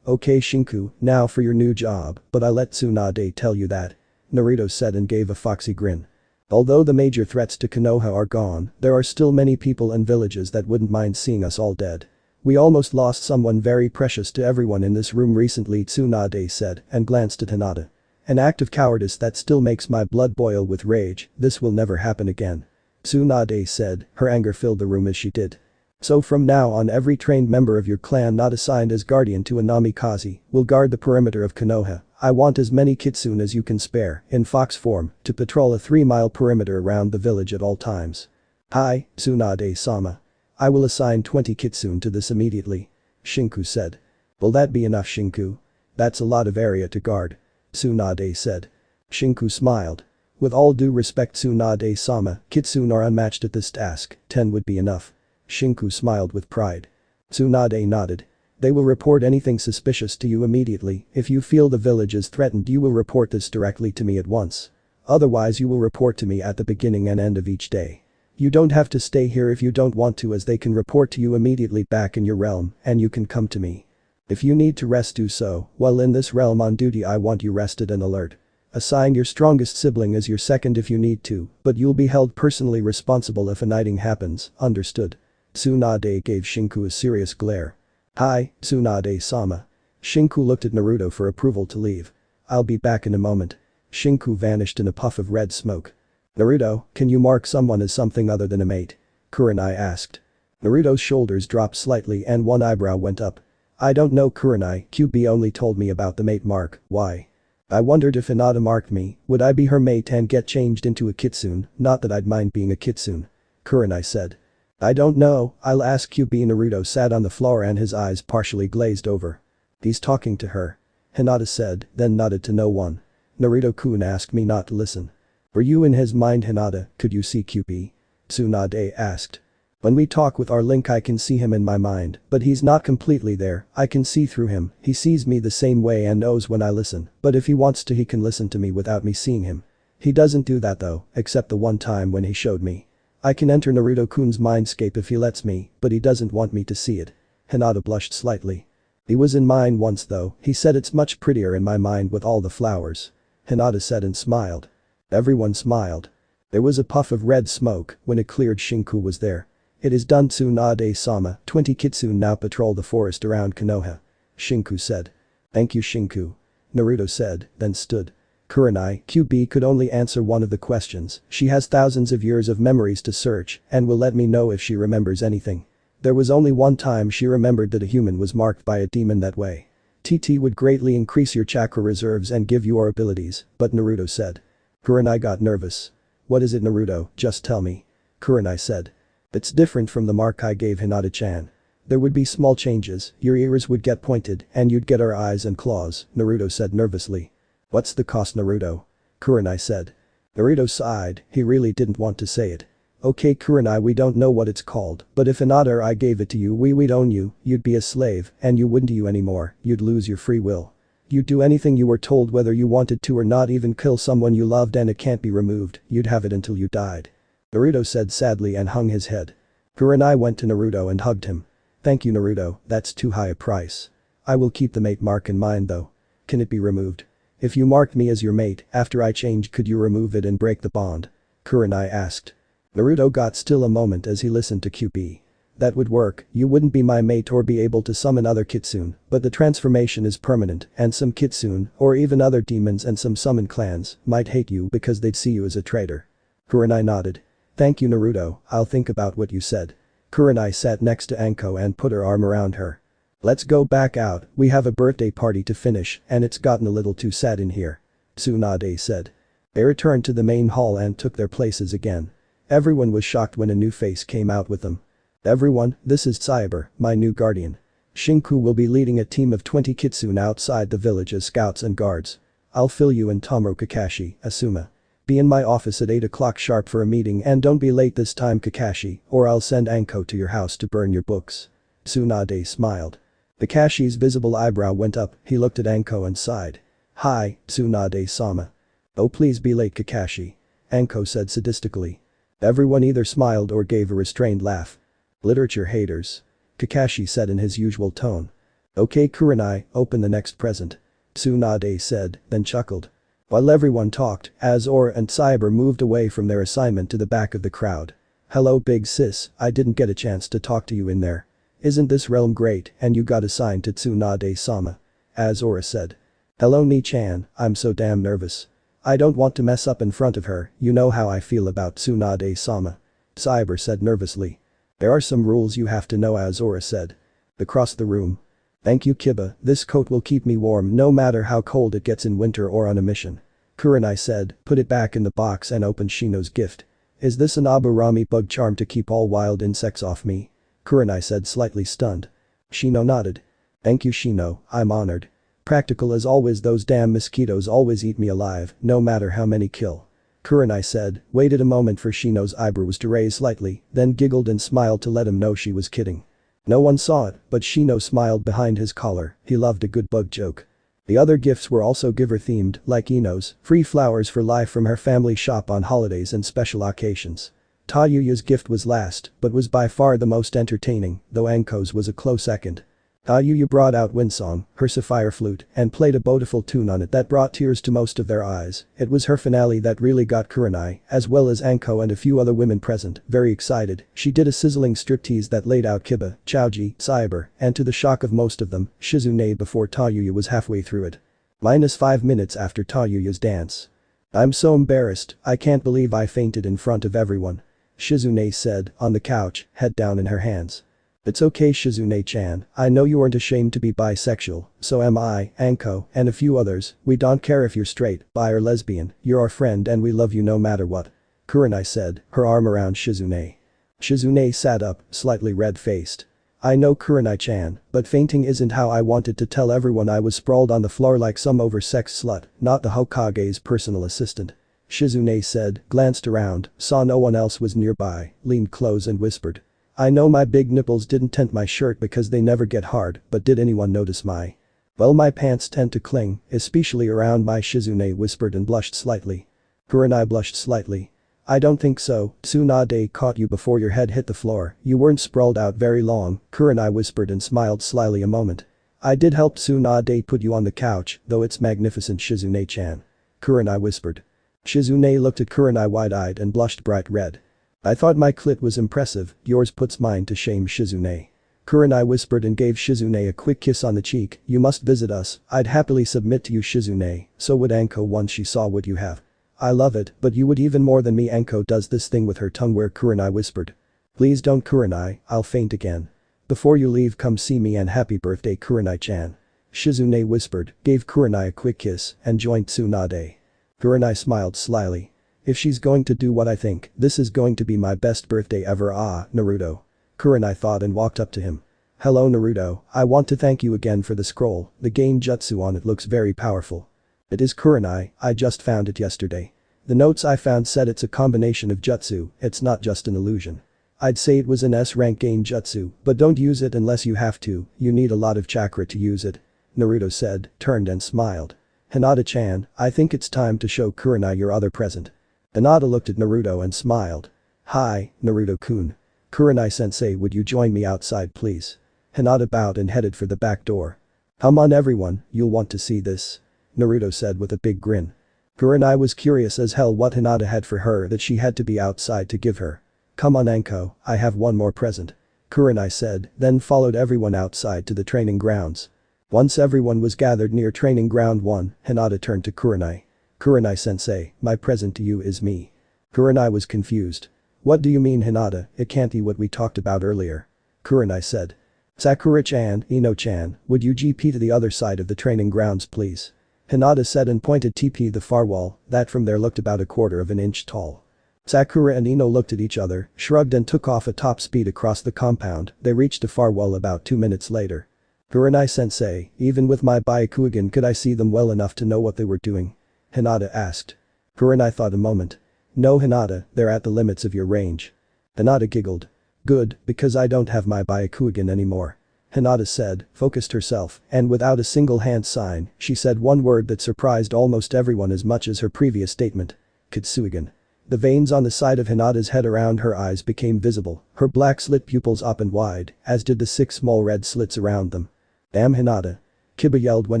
Okay Shinku, now for your new job, but I let Tsunade tell you that. Naruto said and gave a foxy grin. Although the major threats to Konoha are gone, there are still many people and villages that wouldn't mind seeing us all dead. We almost lost someone very precious to everyone in this room recently, Tsunade said and glanced at Hinata. An act of cowardice that still makes my blood boil with rage. This will never happen again. Tsunade said, her anger filled the room as she did. So from now on, every trained member of your clan not assigned as guardian to a namikaze will guard the perimeter of Konoha. I want as many kitsune as you can spare, in fox form, to patrol a 3-mile perimeter around the village at all times. Hi, Tsunade-sama. I will assign 20 kitsune to this immediately. Shinku said. Will that be enough Shinku? That's a lot of area to guard. Tsunade said. Shinku smiled. With all due respect Tsunade-sama, kitsune are unmatched at this task, 10 would be enough. Shinku smiled with pride. Tsunade nodded. They will report anything suspicious to you immediately. If you feel the village is threatened, you will report this directly to me at once. Otherwise you will report to me at the beginning and end of each day. You don't have to stay here if you don't want to, as they can report to you immediately back in your realm and you can come to me. If you need to rest, do so. While in this realm on duty, I want you rested and alert. Assign your strongest sibling as your second if you need to, but you'll be held personally responsible if a knighting happens, understood? Tsunade gave Shinku a serious glare. Hi, Tsunade-sama. Shinku looked at Naruto for approval to leave. I'll be back in a moment. Shinku vanished in a puff of red smoke. Naruto, can you mark someone as something other than a mate? Kurai asked. Naruto's shoulders dropped slightly and one eyebrow went up. I don't know Kurai, kyubi only told me about the mate mark, why? I wondered if Hinata marked me, would I be her mate and get changed into a kitsune? Not that I'd mind being a kitsune. Kurai said. I don't know, I'll ask kyubi. Naruto sat on the floor and his eyes partially glazed over. He's talking to her. Hinata said, then nodded to no one. Naruto-kun asked me not to listen. Were you in his mind, Hinata? Could you see kyubi? Tsunade asked. When we talk with our link I can see him in my mind, but he's not completely there. I can see through him. He sees me the same way and knows when I listen, but if he wants to he can listen to me without me seeing him. He doesn't do that though, except the one time when he showed me. I can enter Naruto-kun's mindscape if he lets me, but he doesn't want me to see it. Hinata blushed slightly. He was in mine once though, he said it's much prettier in my mind with all the flowers. Hinata said and smiled. Everyone smiled. There was a puff of red smoke. When it cleared, Shinku was there. It is done, Tsunade-sama. 20 kitsune now patrol the forest around Konoha. Shinku said. Thank you Shinku. Naruto said, then stood. Kurai, kyubi could only answer one of the questions. She has thousands of years of memories to search and will let me know if she remembers anything. There was only one time she remembered that a human was marked by a demon that way. TT would greatly increase your chakra reserves and give you our abilities, but Naruto said. Kurai got nervous. What is it Naruto, just tell me. Kurai said. It's different from the mark I gave Hinata-chan. There would be small changes, your ears would get pointed and you'd get our eyes and claws, Naruto said nervously. What's the cost Naruto? Kurai said. Naruto sighed, he really didn't want to say it. Okay Kurai, we don't know what it's called, but if Hinata or I gave it to you we'd own you, you'd be a slave, and you wouldn't you anymore, you'd lose your free will. You'd do anything you were told whether you wanted to or not, even kill someone you loved and it can't be removed, you'd have it until you died. Naruto said sadly and hung his head. Kurai went to Naruto and hugged him. Thank you Naruto, that's too high a price. I will keep the mate mark in mind though. Can it be removed? If you marked me as your mate, after I changed could you remove it and break the bond? Kurai asked. Naruto got still a moment as he listened to kyubi. That would work, you wouldn't be my mate or be able to summon other kitsune, but the transformation is permanent and some kitsune, or even other demons and some summon clans, might hate you because they'd see you as a traitor. Kurai nodded. Thank you Naruto, I'll think about what you said. Kurai sat next to Anko and put her arm around her. Let's go back out, we have a birthday party to finish and it's gotten a little too sad in here. Tsunade said. They returned to the main hall and took their places again. Everyone was shocked when a new face came out with them. Everyone, this is Cyber, my new guardian. Shinku will be leading a team of 20 kitsune outside the village as scouts and guards. I'll fill you in Tomoro Kakashi, Asuma. Be in my office at 8 o'clock sharp for a meeting and don't be late this time Kakashi, or I'll send Anko to your house to burn your books. Tsunade smiled. Kakashi's visible eyebrow went up, he looked at Anko and sighed. Hi, Tsunade-sama. Oh please be late Kakashi. Anko said sadistically. Everyone either smiled or gave a restrained laugh. Literature haters. Kakashi said in his usual tone. Okay Kurai, open the next present. Tsunade said, then chuckled. While everyone talked, Azor and Cyber moved away from their assignment to the back of the crowd. Hello big sis, I didn't get a chance to talk to you in there. Isn't this realm great and you got assigned to Tsunade-sama? Azor said. Hello Ni-chan, I'm so damn nervous. I don't want to mess up in front of her, you know how I feel about Tsunade-sama. Cyber said nervously. There are some rules you have to know Azor said. Across the room. Thank you Kiba, this coat will keep me warm no matter how cold it gets in winter or on a mission. Kurai said, put it back in the box and opened Shino's gift. Is this an Aburami bug charm to keep all wild insects off me? Kurai said slightly stunned. Shino nodded. Thank you Shino, I'm honored. Practical as always those damn mosquitoes always eat me alive, no matter how many kill. Kurai said, waited a moment for Shino's eyebrows to raise slightly, then giggled and smiled to let him know she was kidding. No one saw it, but Shino smiled behind his collar, he loved a good bug joke. The other gifts were also giver-themed, like Ino's, free flowers for life from her family shop on holidays and special occasions. Taiyuya's gift was last, but was by far the most entertaining, though Anko's was a close second. Taiyuya brought out Windsong, her sapphire flute, and played a beautiful tune on it that brought tears to most of their eyes. It was her finale that really got Kurai, as well as Anko and a few other women present, very excited. She did a sizzling striptease that laid out Kiba, Chaoji, Cyber, and to the shock of most of them, Shizune before Taiyuya was halfway through it. -5 minutes after Taiyuya's dance. I'm so embarrassed, I can't believe I fainted in front of everyone. Shizune said, on the couch, head down in her hands. It's okay Shizune-chan, I know you aren't ashamed to be bisexual, so am I, Anko, and a few others, we don't care if you're straight, bi or lesbian, you're our friend and we love you no matter what. Kurai said, her arm around Shizune. Shizune sat up, slightly red-faced. I know Kurai-chan, but fainting isn't how I wanted to tell everyone I was sprawled on the floor like some oversexed slut, not the Hokage's personal assistant. Shizune said, glanced around, saw no one else was nearby, leaned close and whispered. I know my big nipples didn't tent my shirt because they never get hard, but did anyone notice my? Well my pants tend to cling, especially around my Shizune whispered and blushed slightly. Kurai blushed slightly. I don't think so, Tsunade caught you before your head hit the floor, you weren't sprawled out very long, Kurai whispered and smiled slyly a moment. I did help Tsunade put you on the couch, though it's magnificent Shizune-chan. Kurai whispered. Shizune looked at Kurai wide-eyed and blushed bright red. I thought my clit was impressive, yours puts mine to shame Shizune. Kurai whispered and gave Shizune a quick kiss on the cheek, you must visit us, I'd happily submit to you Shizune, so would Anko once she saw what you have. I love it, but you would even more than me Anko does this thing with her tongue where Kurai whispered. Please don't Kurai, I'll faint again. Before you leave come see me and happy birthday Kurai-chan. Shizune whispered, gave Kurai a quick kiss, and joined Tsunade. Kurai smiled slyly. If she's going to do what I think, this is going to be my best birthday ever Naruto. Kurai thought and walked up to him. Hello Naruto, I want to thank you again for the scroll, the gain jutsu on it looks very powerful. It is Kurai, I just found it yesterday. The notes I found said it's a combination of jutsu, it's not just an illusion. I'd say it was an S-rank gain jutsu, but don't use it unless you have to, you need a lot of chakra to use it. Naruto said, turned and smiled. Hinata-chan, I think it's time to show Kurai your other present. Hinata looked at Naruto and smiled. Hi, Naruto-kun. Kurai-sensei would you join me outside please? Hinata bowed and headed for the back door. Come on everyone, you'll want to see this. Naruto said with a big grin. Kurai was curious as hell what Hinata had for her that she had to be outside to give her. Come on Anko, I have one more present. Kurai said, then followed everyone outside to the training grounds. Once everyone was gathered near training ground 1, Hinata turned to Kurai. Kurai-sensei, my present to you is me. Kurai was confused. What do you mean Hinata, it can't be what we talked about earlier. Kurai said. Sakura-chan, Ino-chan, would you GP to the other side of the training grounds please? Hinata said and pointed TP the far wall, that from there looked about 1/4 of an inch tall. Sakura and Ino looked at each other, shrugged and took off at top speed across the compound, they reached the far wall about 2 minutes later. Kurai-sensei, even with my Byakugan could I see them well enough to know what they were doing? Hinata asked. Kurai thought a moment. No Hinata, they're at the limits of your range. Hinata giggled. Good, because I don't have my Byakugan anymore. Hinata said, focused herself, and without a single hand sign, she said one word that surprised almost everyone as much as her previous statement. Kitsuigan. The veins on the side of Hinata's head around her eyes became visible, her black slit pupils opened wide, as did the 6 small red slits around them. Damn Hinata. Kiba yelled when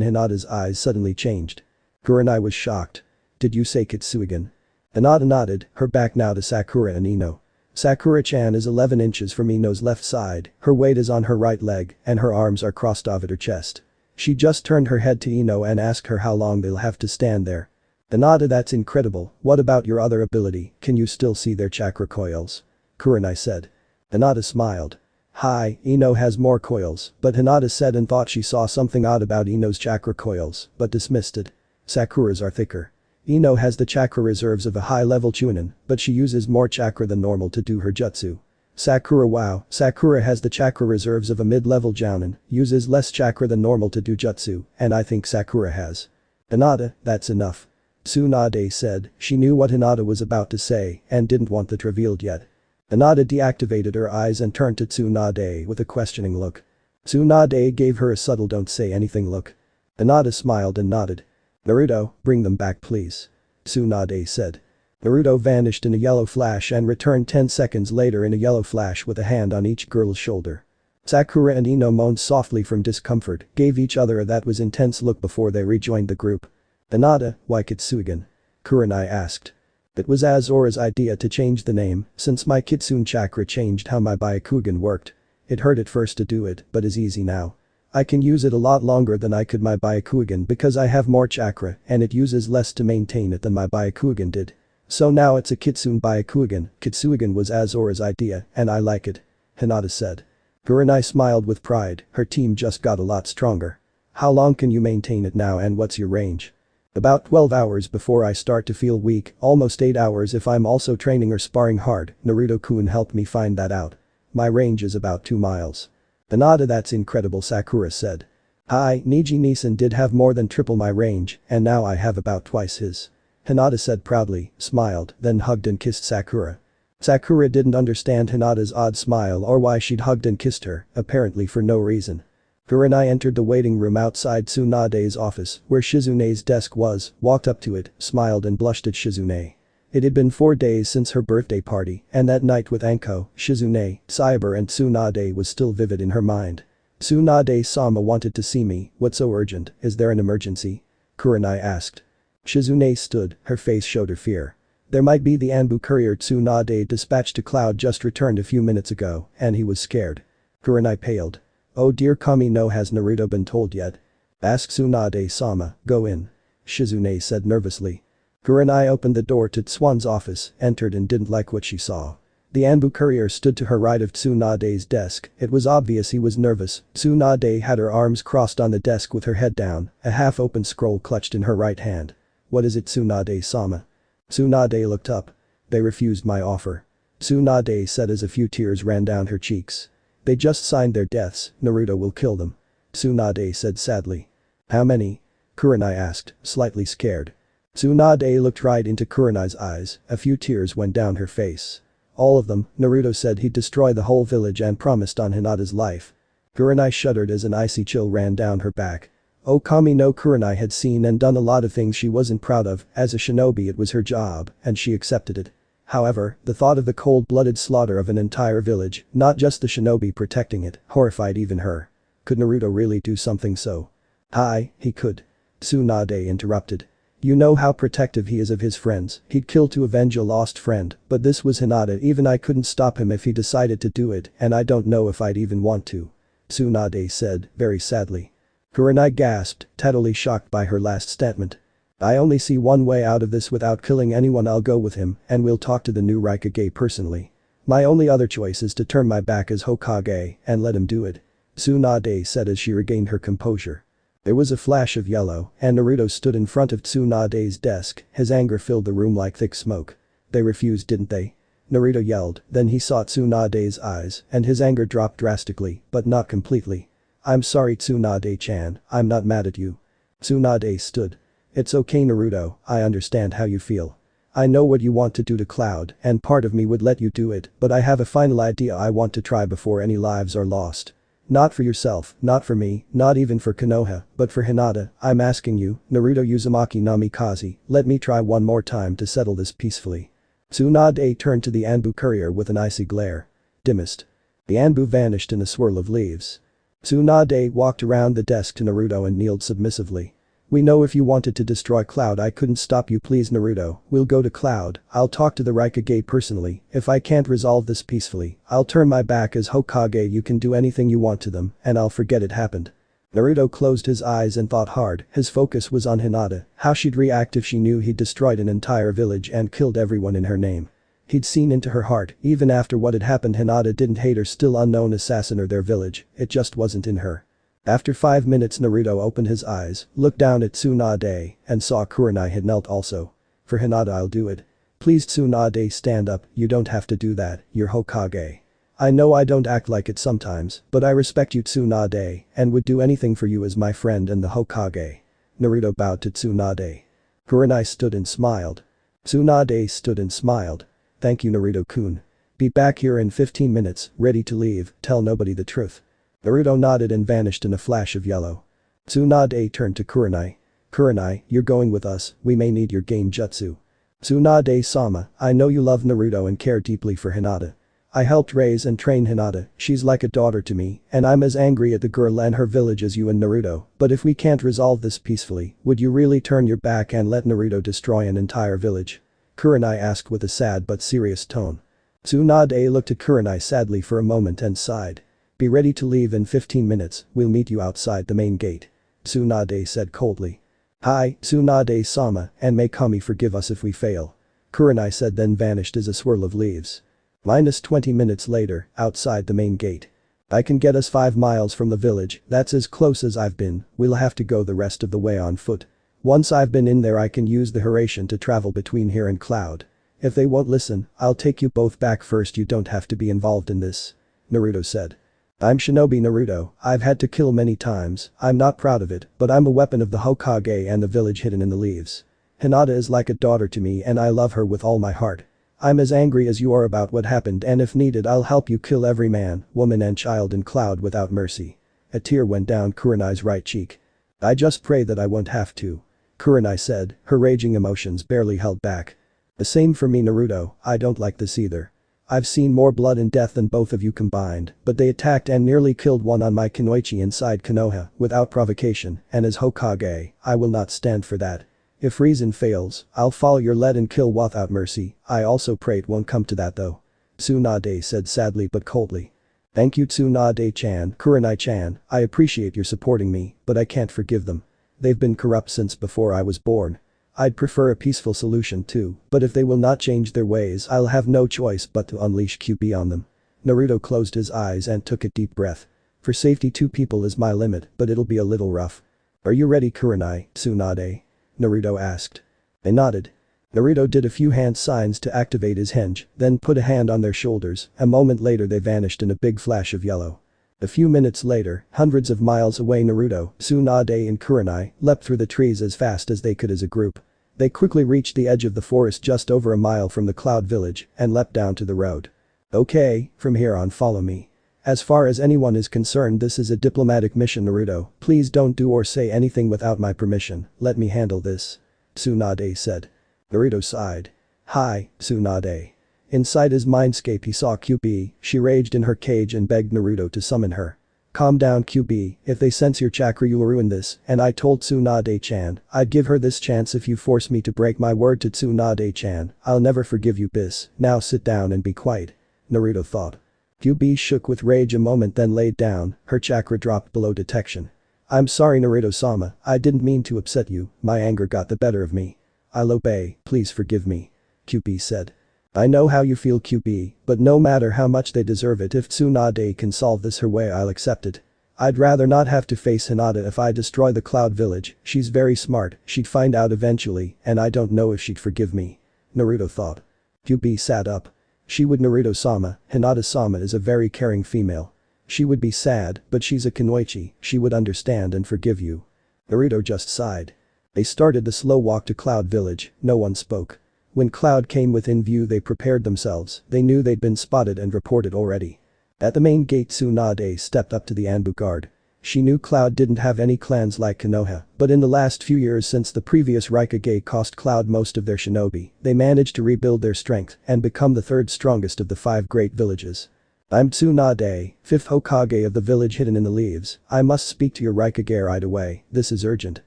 Hinata's eyes suddenly changed. Kurai was shocked. Did you say Kitsuigan? Hinata nodded, her back now to Sakura and Ino. Sakura-chan is 11 inches from Ino's left side, her weight is on her right leg, and her arms are crossed over her chest. She just turned her head to Ino and asked her how long they'll have to stand there. Hinata, that's incredible, what about your other ability, can you still see their chakra coils? Kurai said. Hinata smiled. Hi, Ino has more coils, but Hinata said and thought she saw something odd about Ino's chakra coils, but dismissed it. Sakura's are thicker. Ino has the chakra reserves of a high-level chunin, but she uses more chakra than normal to do her jutsu. Sakura has the chakra reserves of a mid-level jounin, uses less chakra than normal to do jutsu, and I think Sakura has. Hinata, that's enough. Tsunade said, she knew what Hinata was about to say and didn't want that revealed yet. Hinata deactivated her eyes and turned to Tsunade with a questioning look. Tsunade gave her a subtle don't say anything look. Hinata smiled and nodded. Naruto, bring them back please. Tsunade said. Naruto vanished in a yellow flash and returned 10 seconds later in a yellow flash with a hand on each girl's shoulder. Sakura and Ino moaned softly from discomfort, gave each other a that was intense look before they rejoined the group. Hinata, why Kitsuigan? Kurai asked. It was Azora's idea to change the name, since my Kitsune chakra changed how my Byakugan worked. It hurt at first to do it, but is easy now. I can use it a lot longer than I could my Byakugan because I have more chakra and it uses less to maintain it than my Byakugan did. So now it's a Kitsune Byakugan, Kitsuigan was Azora's idea and I like it. Hinata said. Kurai smiled with pride, her team just got a lot stronger. How long can you maintain it now and what's your range? About 12 hours before I start to feel weak, almost 8 hours if I'm also training or sparring hard, Naruto-kun helped me find that out. My range is about 2 miles. Hinata, that's incredible, Sakura said. Hi, Niji-Nisan did have more than triple my range, and now I have about twice his. Hinata said proudly, smiled, then hugged and kissed Sakura. Sakura didn't understand Hinata's odd smile or why she'd hugged and kissed her, apparently for no reason. Kurai entered the waiting room outside Tsunade's office, where Shizune's desk was, walked up to it, smiled and blushed at Shizune. It had been 4 days since her birthday party, and that night with Anko, Shizune, Cyber and Tsunade was still vivid in her mind. Tsunade-sama wanted to see me, what's so urgent, is there an emergency? Kurai asked. Shizune stood, her face showed her fear. There might be the Anbu courier Tsunade dispatched to Cloud just returned a few minutes ago, and he was scared. Kurai paled. Oh dear Kami no has Naruto been told yet? Ask Tsunade-sama, go in. Shizune said nervously. Kurai opened the door to Tsuan's office, entered and didn't like what she saw. The Anbu courier stood to her right of Tsunade's desk, it was obvious he was nervous. Tsunade had her arms crossed on the desk with her head down, a half-open scroll clutched in her right hand. What is it Tsunade-sama? Tsunade looked up. They refused my offer. Tsunade said as a few tears ran down her cheeks. They just signed their deaths, Naruto will kill them. Tsunade said sadly. How many? Kurai asked, slightly scared. Tsunade looked right into Kurai's eyes, a few tears went down her face. All of them, Naruto said he'd destroy the whole village and promised on Hinata's life. Kurai shuddered as an icy chill ran down her back. Oh Kami no Kurai had seen and done a lot of things she wasn't proud of, as a shinobi it was her job, and she accepted it. However, the thought of the cold-blooded slaughter of an entire village, not just the shinobi protecting it, horrified even her. Could Naruto really do something so Hi, he could. Tsunade interrupted. You know how protective he is of his friends, he'd kill to avenge a lost friend, but this was Hinata, even I couldn't stop him if he decided to do it, and I don't know if I'd even want to. Tsunade said, very sadly. Kurai gasped, totally shocked by her last statement. I only see one way out of this without killing anyone. I'll go with him, and we'll talk to the new Raikage personally. My only other choice is to turn my back as Hokage and let him do it. Tsunade said as she regained her composure. There was a flash of yellow, and Naruto stood in front of Tsunade's desk, his anger filled the room like thick smoke. They refused, didn't they? Naruto yelled, then he saw Tsunade's eyes, and his anger dropped drastically, but not completely. I'm sorry Tsunade-chan, I'm not mad at you. Tsunade stood. It's okay Naruto, I understand how you feel. I know what you want to do to Cloud, and part of me would let you do it, but I have a final idea I want to try before any lives are lost. Not for yourself, not for me, not even for Konoha, but for Hinata, I'm asking you, Naruto Uzumaki Namikaze, let me try one more time to settle this peacefully. Tsunade turned to the Anbu courier with an icy glare. Dimmest. The Anbu vanished in a swirl of leaves. Tsunade walked around the desk to Naruto and kneeled submissively. We know if you wanted to destroy Cloud I couldn't stop you, please Naruto, we'll go to Cloud, I'll talk to the Raikage personally, if I can't resolve this peacefully, I'll turn my back as Hokage. You can do anything you want to them, and I'll forget it happened. Naruto closed his eyes and thought hard, his focus was on Hinata, how she'd react if she knew he'd destroyed an entire village and killed everyone in her name. He'd seen into her heart, even after what had happened Hinata didn't hate her still unknown assassin or their village, it just wasn't in her. After 5 minutes Naruto opened his eyes, looked down at Tsunade, and saw Kurai had knelt also. For Hinata I'll do it. Please Tsunade stand up, you don't have to do that, you're Hokage. I know I don't act like it sometimes, but I respect you Tsunade, and would do anything for you as my friend and the Hokage. Naruto bowed to Tsunade. Kurai stood and smiled. Tsunade stood and smiled. Thank you Naruto-kun. Be back here in 15 minutes, ready to leave, tell nobody the truth. Naruto nodded and vanished in a flash of yellow. Tsunade turned to Kurai. Kurai, you're going with us, we may need your genjutsu. Tsunade-sama, I know you love Naruto and care deeply for Hinata. I helped raise and train Hinata, she's like a daughter to me, and I'm as angry at the girl and her village as you and Naruto, but if we can't resolve this peacefully, would you really turn your back and let Naruto destroy an entire village? Kurai asked with a sad but serious tone. Tsunade looked at Kurai sadly for a moment and sighed. Be ready to leave in 15 minutes, we'll meet you outside the main gate. Tsunade said coldly. Hi, Tsunade-sama, and may Kami forgive us if we fail. Kurai said then vanished as a swirl of leaves. Minus 20 minutes later, outside the main gate. I can get us 5 miles from the village, that's as close as I've been, we'll have to go the rest of the way on foot. Once I've been in there I can use the Hiraishin to travel between here and Cloud. If they won't listen, I'll take you both back first, you don't have to be involved in this. Naruto said. I'm Shinobi Naruto, I've had to kill many times, I'm not proud of it, but I'm a weapon of the Hokage and the village hidden in the leaves. Hinata is like a daughter to me and I love her with all my heart. I'm as angry as you are about what happened and if needed I'll help you kill every man, woman and child in Cloud without mercy. A tear went down Kurai's right cheek. I just pray that I won't have to. Kurai said, her raging emotions barely held back. The same for me Naruto, I don't like this either. I've seen more blood and death than both of you combined, but they attacked and nearly killed one on my kunoichi inside Konoha, without provocation, and as Hokage, I will not stand for that. If reason fails, I'll follow your lead and kill without mercy, I also pray it won't come to that though. Tsunade said sadly but coldly. Thank you Tsunade-chan, Kurai-chan, I appreciate your supporting me, but I can't forgive them. They've been corrupt since before I was born. I'd prefer a peaceful solution too, but if they will not change their ways I'll have no choice but to unleash kyubi on them. Naruto closed his eyes and took a deep breath. For safety 2 people is my limit, but it'll be a little rough. Are you ready Kurai, Tsunade? Naruto asked. They nodded. Naruto did a few hand signs to activate his henge, then put a hand on their shoulders, a moment later they vanished in a big flash of yellow. A few minutes later, hundreds of miles away Naruto, Tsunade and Kurai leapt through the trees as fast as they could as a group. They quickly reached the edge of the forest just over a mile from the Cloud village and leapt down to the road. Okay, from here on follow me. As far as anyone is concerned this is a diplomatic mission Naruto, please don't do or say anything without my permission, let me handle this. Tsunade said. Naruto sighed. Hi, Tsunade. Inside his mindscape he saw Kyubi, she raged in her cage and begged Naruto to summon her. Calm down QB, if they sense your chakra you'll ruin this, and I told Tsunade-chan, I'd give her this chance if you force me to break my word to Tsunade-chan, I'll never forgive you bis, now sit down and be quiet. Naruto thought. QB shook with rage a moment then laid down, her chakra dropped below detection. I'm sorry Naruto-sama, I didn't mean to upset you, my anger got the better of me. I'll obey, please forgive me. QB said. I know how you feel QB, but no matter how much they deserve it if Tsunade can solve this her way I'll accept it. I'd rather not have to face Hinata if I destroy the Cloud Village, she's very smart, she'd find out eventually, and I don't know if she'd forgive me. Naruto thought. QB sat up. She would Naruto-sama, Hinata-sama is a very caring female. She would be sad, but she's a kunoichi, she would understand and forgive you. Naruto just sighed. They started the slow walk to Cloud Village, no one spoke. When Cloud came within view they prepared themselves, they knew they'd been spotted and reported already. At the main gate Tsunade stepped up to the Anbu guard. She knew Cloud didn't have any clans like Konoha, but in the last few years since the previous Raikage cost Cloud most of their shinobi, they managed to rebuild their strength and become the third strongest of the 5 great villages. I'm Tsunade, 5th Hokage of the village hidden in the leaves, I must speak to your Raikage right away, this is urgent.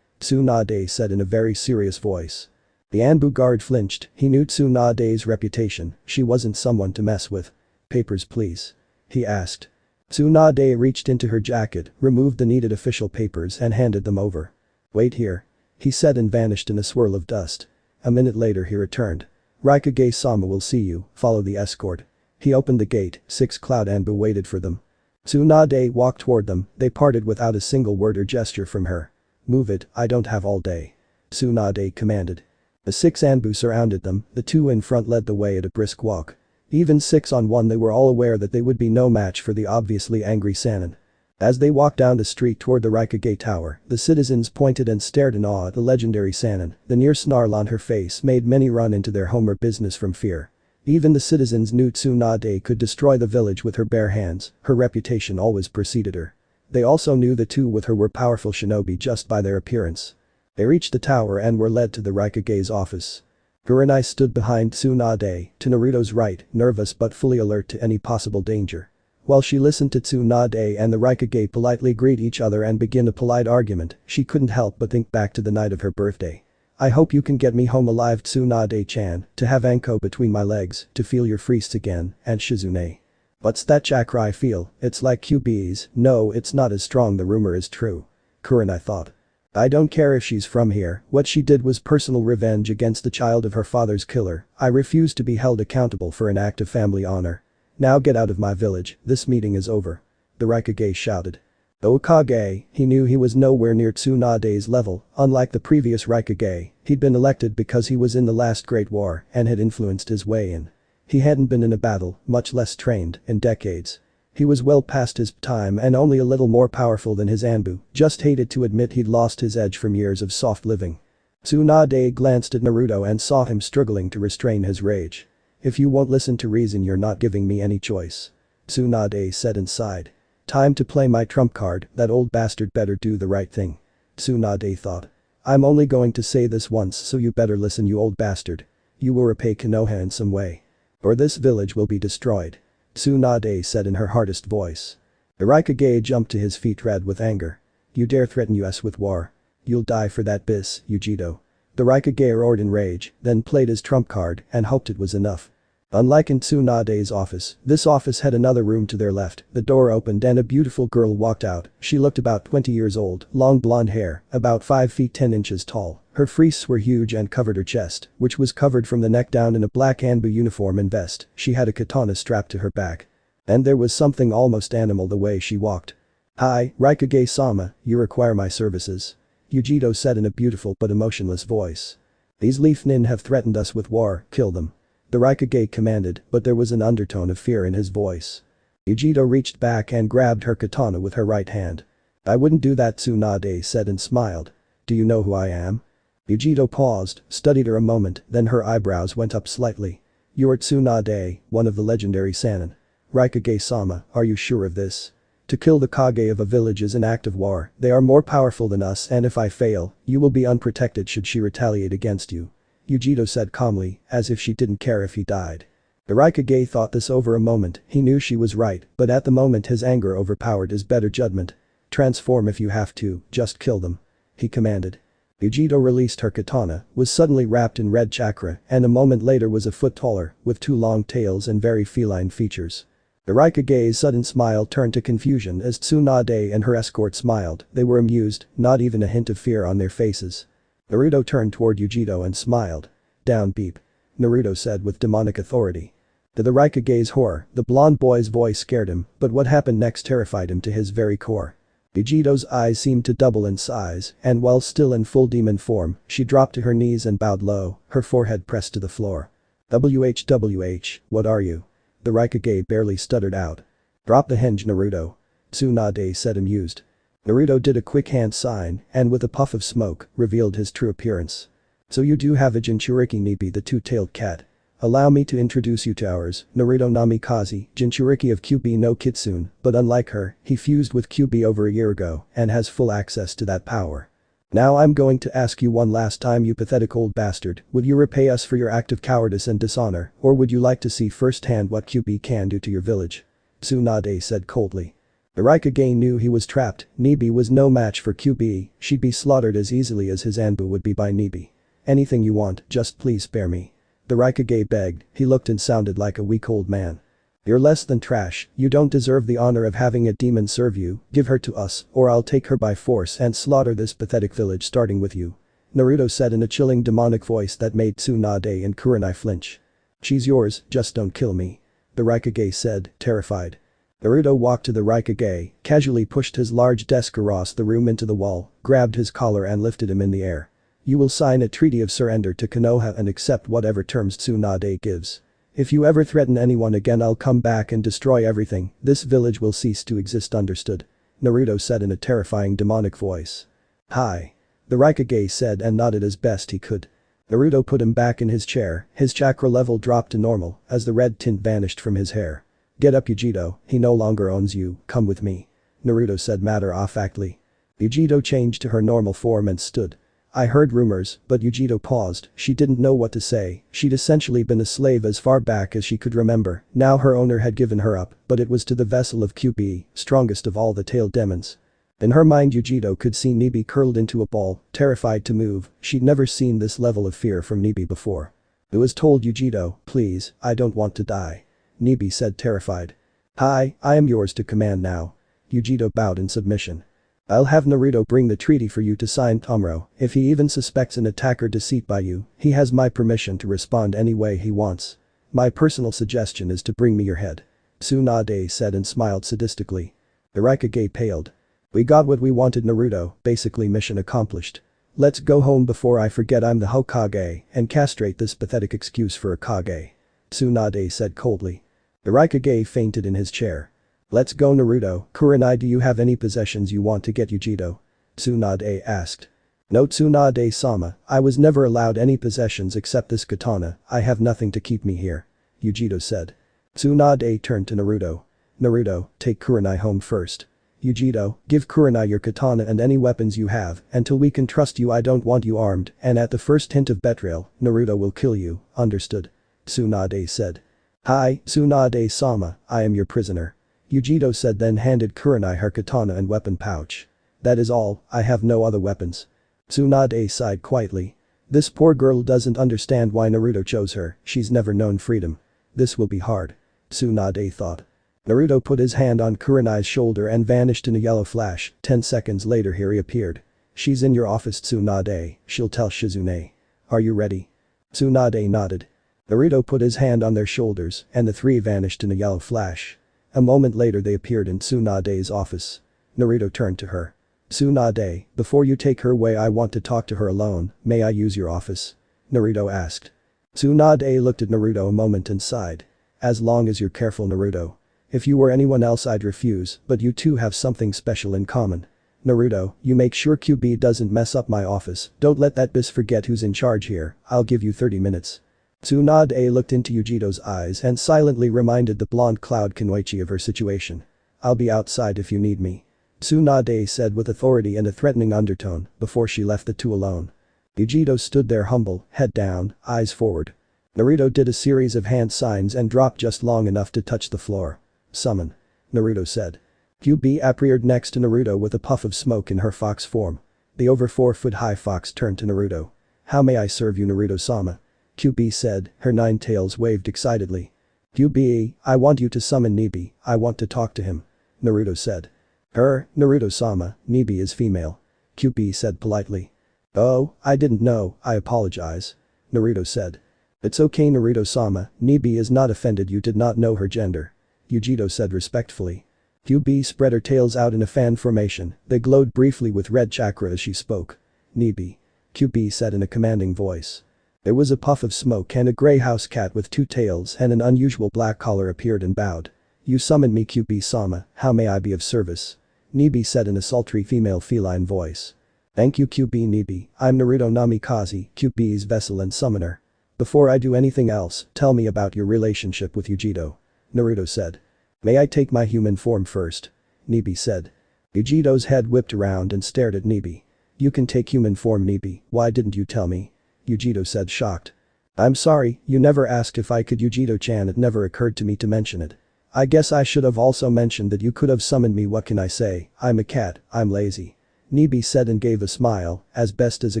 Tsunade said in a very serious voice. The Anbu guard flinched, he knew Tsunade's reputation, she wasn't someone to mess with. Papers please. He asked. Tsunade reached into her jacket, removed the needed official papers and handed them over. Wait here. He said and vanished in a swirl of dust. A minute later he returned. Raikage-sama will see you, follow the escort. He opened the gate, 6 Cloud Anbu waited for them. Tsunade walked toward them, they parted without a single word or gesture from her. Move it, I don't have all day. Tsunade commanded. The 6 Anbu surrounded them, the 2 in front led the way at a brisk walk. Even 6 on 1 they were all aware that they would be no match for the obviously angry Sannin. As they walked down the street toward the Raikage tower, the citizens pointed and stared in awe at the legendary Sannin, the near snarl on her face made many run into their Homer business from fear. Even the citizens knew Tsunade could destroy the village with her bare hands, her reputation always preceded her. They also knew the 2 with her were powerful shinobi just by their appearance. They reached the tower and were led to the Raikage's office. Kurai stood behind Tsunade, to Naruto's right, nervous but fully alert to any possible danger. While she listened to Tsunade and the Raikage politely greet each other and begin a polite argument, she couldn't help but think back to the night of her birthday. I hope you can get me home alive Tsunade-chan, to have Anko between my legs, to feel your freeze again, and Shizune. What's that chakra I feel, it's like QB's, no it's not as strong the rumor is true. Kurai thought. I don't care if she's from here, what she did was personal revenge against the child of her father's killer, I refuse to be held accountable for an act of family honor. Now get out of my village, this meeting is over. The Raikage shouted. The Hokage, he knew he was nowhere near Tsunade's level, unlike the previous Raikage, he'd been elected because he was in the last Great War and had influenced his way in. He hadn't been in a battle, much less trained, in decades. He was well past his time and only a little more powerful than his Anbu, just hated to admit he'd lost his edge from years of soft living. Tsunade glanced at Naruto and saw him struggling to restrain his rage. If you won't listen to reason you're not giving me any choice. Tsunade said and sighed. Time to play my trump card, that old bastard better do the right thing. Tsunade thought. I'm only going to say this once so you better listen you old bastard. You will repay Konoha in some way. Or this village will be destroyed. Tsunade said in her hardest voice. The Raikage jumped to his feet red with anger. You dare threaten us with war. You'll die for that bis, Uchiha. The Raikage roared in rage, then played his trump card and hoped it was enough. Unlike in Tsunade's office, this office had another room to their left, the door opened and a beautiful girl walked out, she looked about 20 years old, long blonde hair, about 5 feet 10 inches tall, her friezes were huge and covered her chest, which was covered from the neck down in a black Anbu uniform and vest, she had a katana strapped to her back. And there was something almost animal the way she walked. Hi, Raikage-sama, you require my services. Uchiha said in a beautiful but emotionless voice. These Leaf Nin have threatened us with war, kill them. The Raikage commanded, but there was an undertone of fear in his voice. Uchiha reached back and grabbed her katana with her right hand. I wouldn't do that Tsunade said and smiled. Do you know who I am? Uchiha paused, studied her a moment, then her eyebrows went up slightly. You're Tsunade, one of the legendary Sannin. Raikage-sama, are you sure of this? To kill the Kage of a village is an act of war, they are more powerful than us and if I fail, you will be unprotected should she retaliate against you. Uchiha said calmly, as if she didn't care if he died. The Raikage thought this over a moment, he knew she was right, but at the moment his anger overpowered his better judgment. Transform if you have to, just kill them. He commanded. Uchiha released her katana, was suddenly wrapped in red chakra, and a moment later was a foot taller, with two long tails and very feline features. The Raikage's sudden smile turned to confusion as Tsunade and her escort smiled, they were amused, not even a hint of fear on their faces. Naruto turned toward Uchiha and smiled. Down beep. Naruto said with demonic authority. To the Raikage's horror, the blonde boy's voice scared him, but what happened next terrified him to his very core. Uchiha's eyes seemed to double in size, and while still in full demon form, she dropped to her knees and bowed low, her forehead pressed to the floor. WHWH, what are you? The Raikage barely stuttered out. Drop the hinge, Naruto. Tsunade said amused. Naruto did a quick hand sign, and with a puff of smoke, revealed his true appearance. So you do have a Jinchuriki Nibi, the two-tailed cat. Allow me to introduce you to ours, Naruto Namikaze, Jinchuriki of Kyubi no Kitsune, but unlike her, he fused with Kyubi over a year ago, and has full access to that power. Now I'm going to ask you one last time, you pathetic old bastard, would you repay us for your act of cowardice and dishonor, or would you like to see firsthand what Kyubi can do to your village? Tsunade said coldly. The Raikage knew he was trapped, Nibi was no match for Kyubi, she'd be slaughtered as easily as his Anbu would be by Nibi. Anything you want, just please spare me. The Raikage begged, he looked and sounded like a weak old man. You're less than trash, you don't deserve the honor of having a demon serve you, give her to us, or I'll take her by force and slaughter this pathetic village starting with you. Naruto said in a chilling demonic voice that made Tsunade and Kurai flinch. She's yours, just don't kill me. The Raikage said, terrified. Naruto walked to the Raikage, casually pushed his large desk across the room into the wall, grabbed his collar and lifted him in the air. You will sign a treaty of surrender to Konoha and accept whatever terms Tsunade gives. If you ever threaten anyone again, I'll come back and destroy everything, this village will cease to exist, understood? Naruto said in a terrifying demonic voice. Hi. The Raikage said and nodded as best he could. Naruto put him back in his chair, his chakra level dropped to normal as the red tint vanished from his hair. Get up, Uchiha, he no longer owns you, come with me. Naruto said matter-of-factly. Uchiha changed to her normal form and stood. I heard rumors, but Uchiha paused, she didn't know what to say, she'd essentially been a slave as far back as she could remember, now her owner had given her up, but it was to the vessel of Kyubi, strongest of all the tailed demons. In her mind Uchiha could see Nibi curled into a ball, terrified to move, she'd never seen this level of fear from Nibi before. It was told Uchiha, please, I don't want to die. Nibi said terrified. Hi, I am yours to command now. Uchiha bowed in submission. I'll have Naruto bring the treaty for you to sign tomorrow, if he even suspects an attack or deceit by you, he has my permission to respond any way he wants. My personal suggestion is to bring me your head. Tsunade said and smiled sadistically. The Raikage paled. We got what we wanted, Naruto, basically mission accomplished. Let's go home before I forget I'm the Hokage and castrate this pathetic excuse for a Kage. Tsunade said coldly. The Raikage fainted in his chair. Let's go, Naruto. Kurai, do you have any possessions you want to get Uchiha? Tsunade asked. No, Tsunade-sama, I was never allowed any possessions except this katana, I have nothing to keep me here. Uchiha said. Tsunade turned to Naruto. Naruto, take Kurai home first. Uchiha, give Kurai your katana and any weapons you have, until we can trust you I don't want you armed, and at the first hint of betrayal, Naruto will kill you, understood? Tsunade said. Hi, Tsunade-sama, I am your prisoner. Uchiha said, then handed Kurai her katana and weapon pouch. That is all, I have no other weapons. Tsunade sighed quietly. This poor girl doesn't understand why Naruto chose her, she's never known freedom. This will be hard. Tsunade thought. Naruto put his hand on Kurai's shoulder and vanished in a yellow flash, 10 seconds later he reappeared. She's in your office, Tsunade, she'll tell Shizune. Are you ready? Tsunade nodded. Naruto put his hand on their shoulders and the three vanished in a yellow flash. A moment later they appeared in Tsunade's office. Naruto turned to her. Tsunade, before you take her away I want to talk to her alone, may I use your office? Naruto asked. Tsunade looked at Naruto a moment and sighed. As long as you're careful, Naruto. If you were anyone else I'd refuse, but you two have something special in common. Naruto, you make sure Kyubi doesn't mess up my office, don't let that bis forget who's in charge here, I'll give you 30 minutes. Tsunade looked into Uchiha's eyes and silently reminded the blonde Cloud Kanoichi of her situation. I'll be outside if you need me. Tsunade said with authority and a threatening undertone before she left the two alone. Uchiha stood there humble, head down, eyes forward. Naruto did a series of hand signs and dropped just long enough to touch the floor. Summon. Naruto said. Kyubi appeared next to Naruto with a puff of smoke in her fox form. The over 4-foot-high fox turned to Naruto. How may I serve you, Naruto-sama? Kyubi said, her 9 tails waved excitedly. Kyubi, I want you to summon Nibi, I want to talk to him. Naruto said. Naruto-sama, Nibi is female. Kyubi said politely. Oh, I didn't know, I apologize. Naruto said. It's okay, Naruto-sama, Nibi is not offended you did not know her gender. Yujito said respectfully. Kyubi spread her tails out in a fan formation, they glowed briefly with red chakra as she spoke. Nibi. Kyubi said in a commanding voice. There was a puff of smoke and a grey house cat with 2 tails and an unusual black collar appeared and bowed. You summoned me, Kyubi-sama, how may I be of service? Nibi said in a sultry female feline voice. Thank you, Kyubi. Nibi, I'm Naruto Namikaze, Kyubi's vessel and summoner. Before I do anything else, tell me about your relationship with Yujito. Naruto said. May I take my human form first? Nibi said. Yujito's head whipped around and stared at Nibi. You can take human form, Nibi, why didn't you tell me? Yujito said, shocked. I'm sorry, you never asked if I could, Yujito-chan, it never occurred to me to mention it. I guess I should have also mentioned that you could have summoned me, what can I say, I'm a cat, I'm lazy. Nibi said and gave a smile, as best as a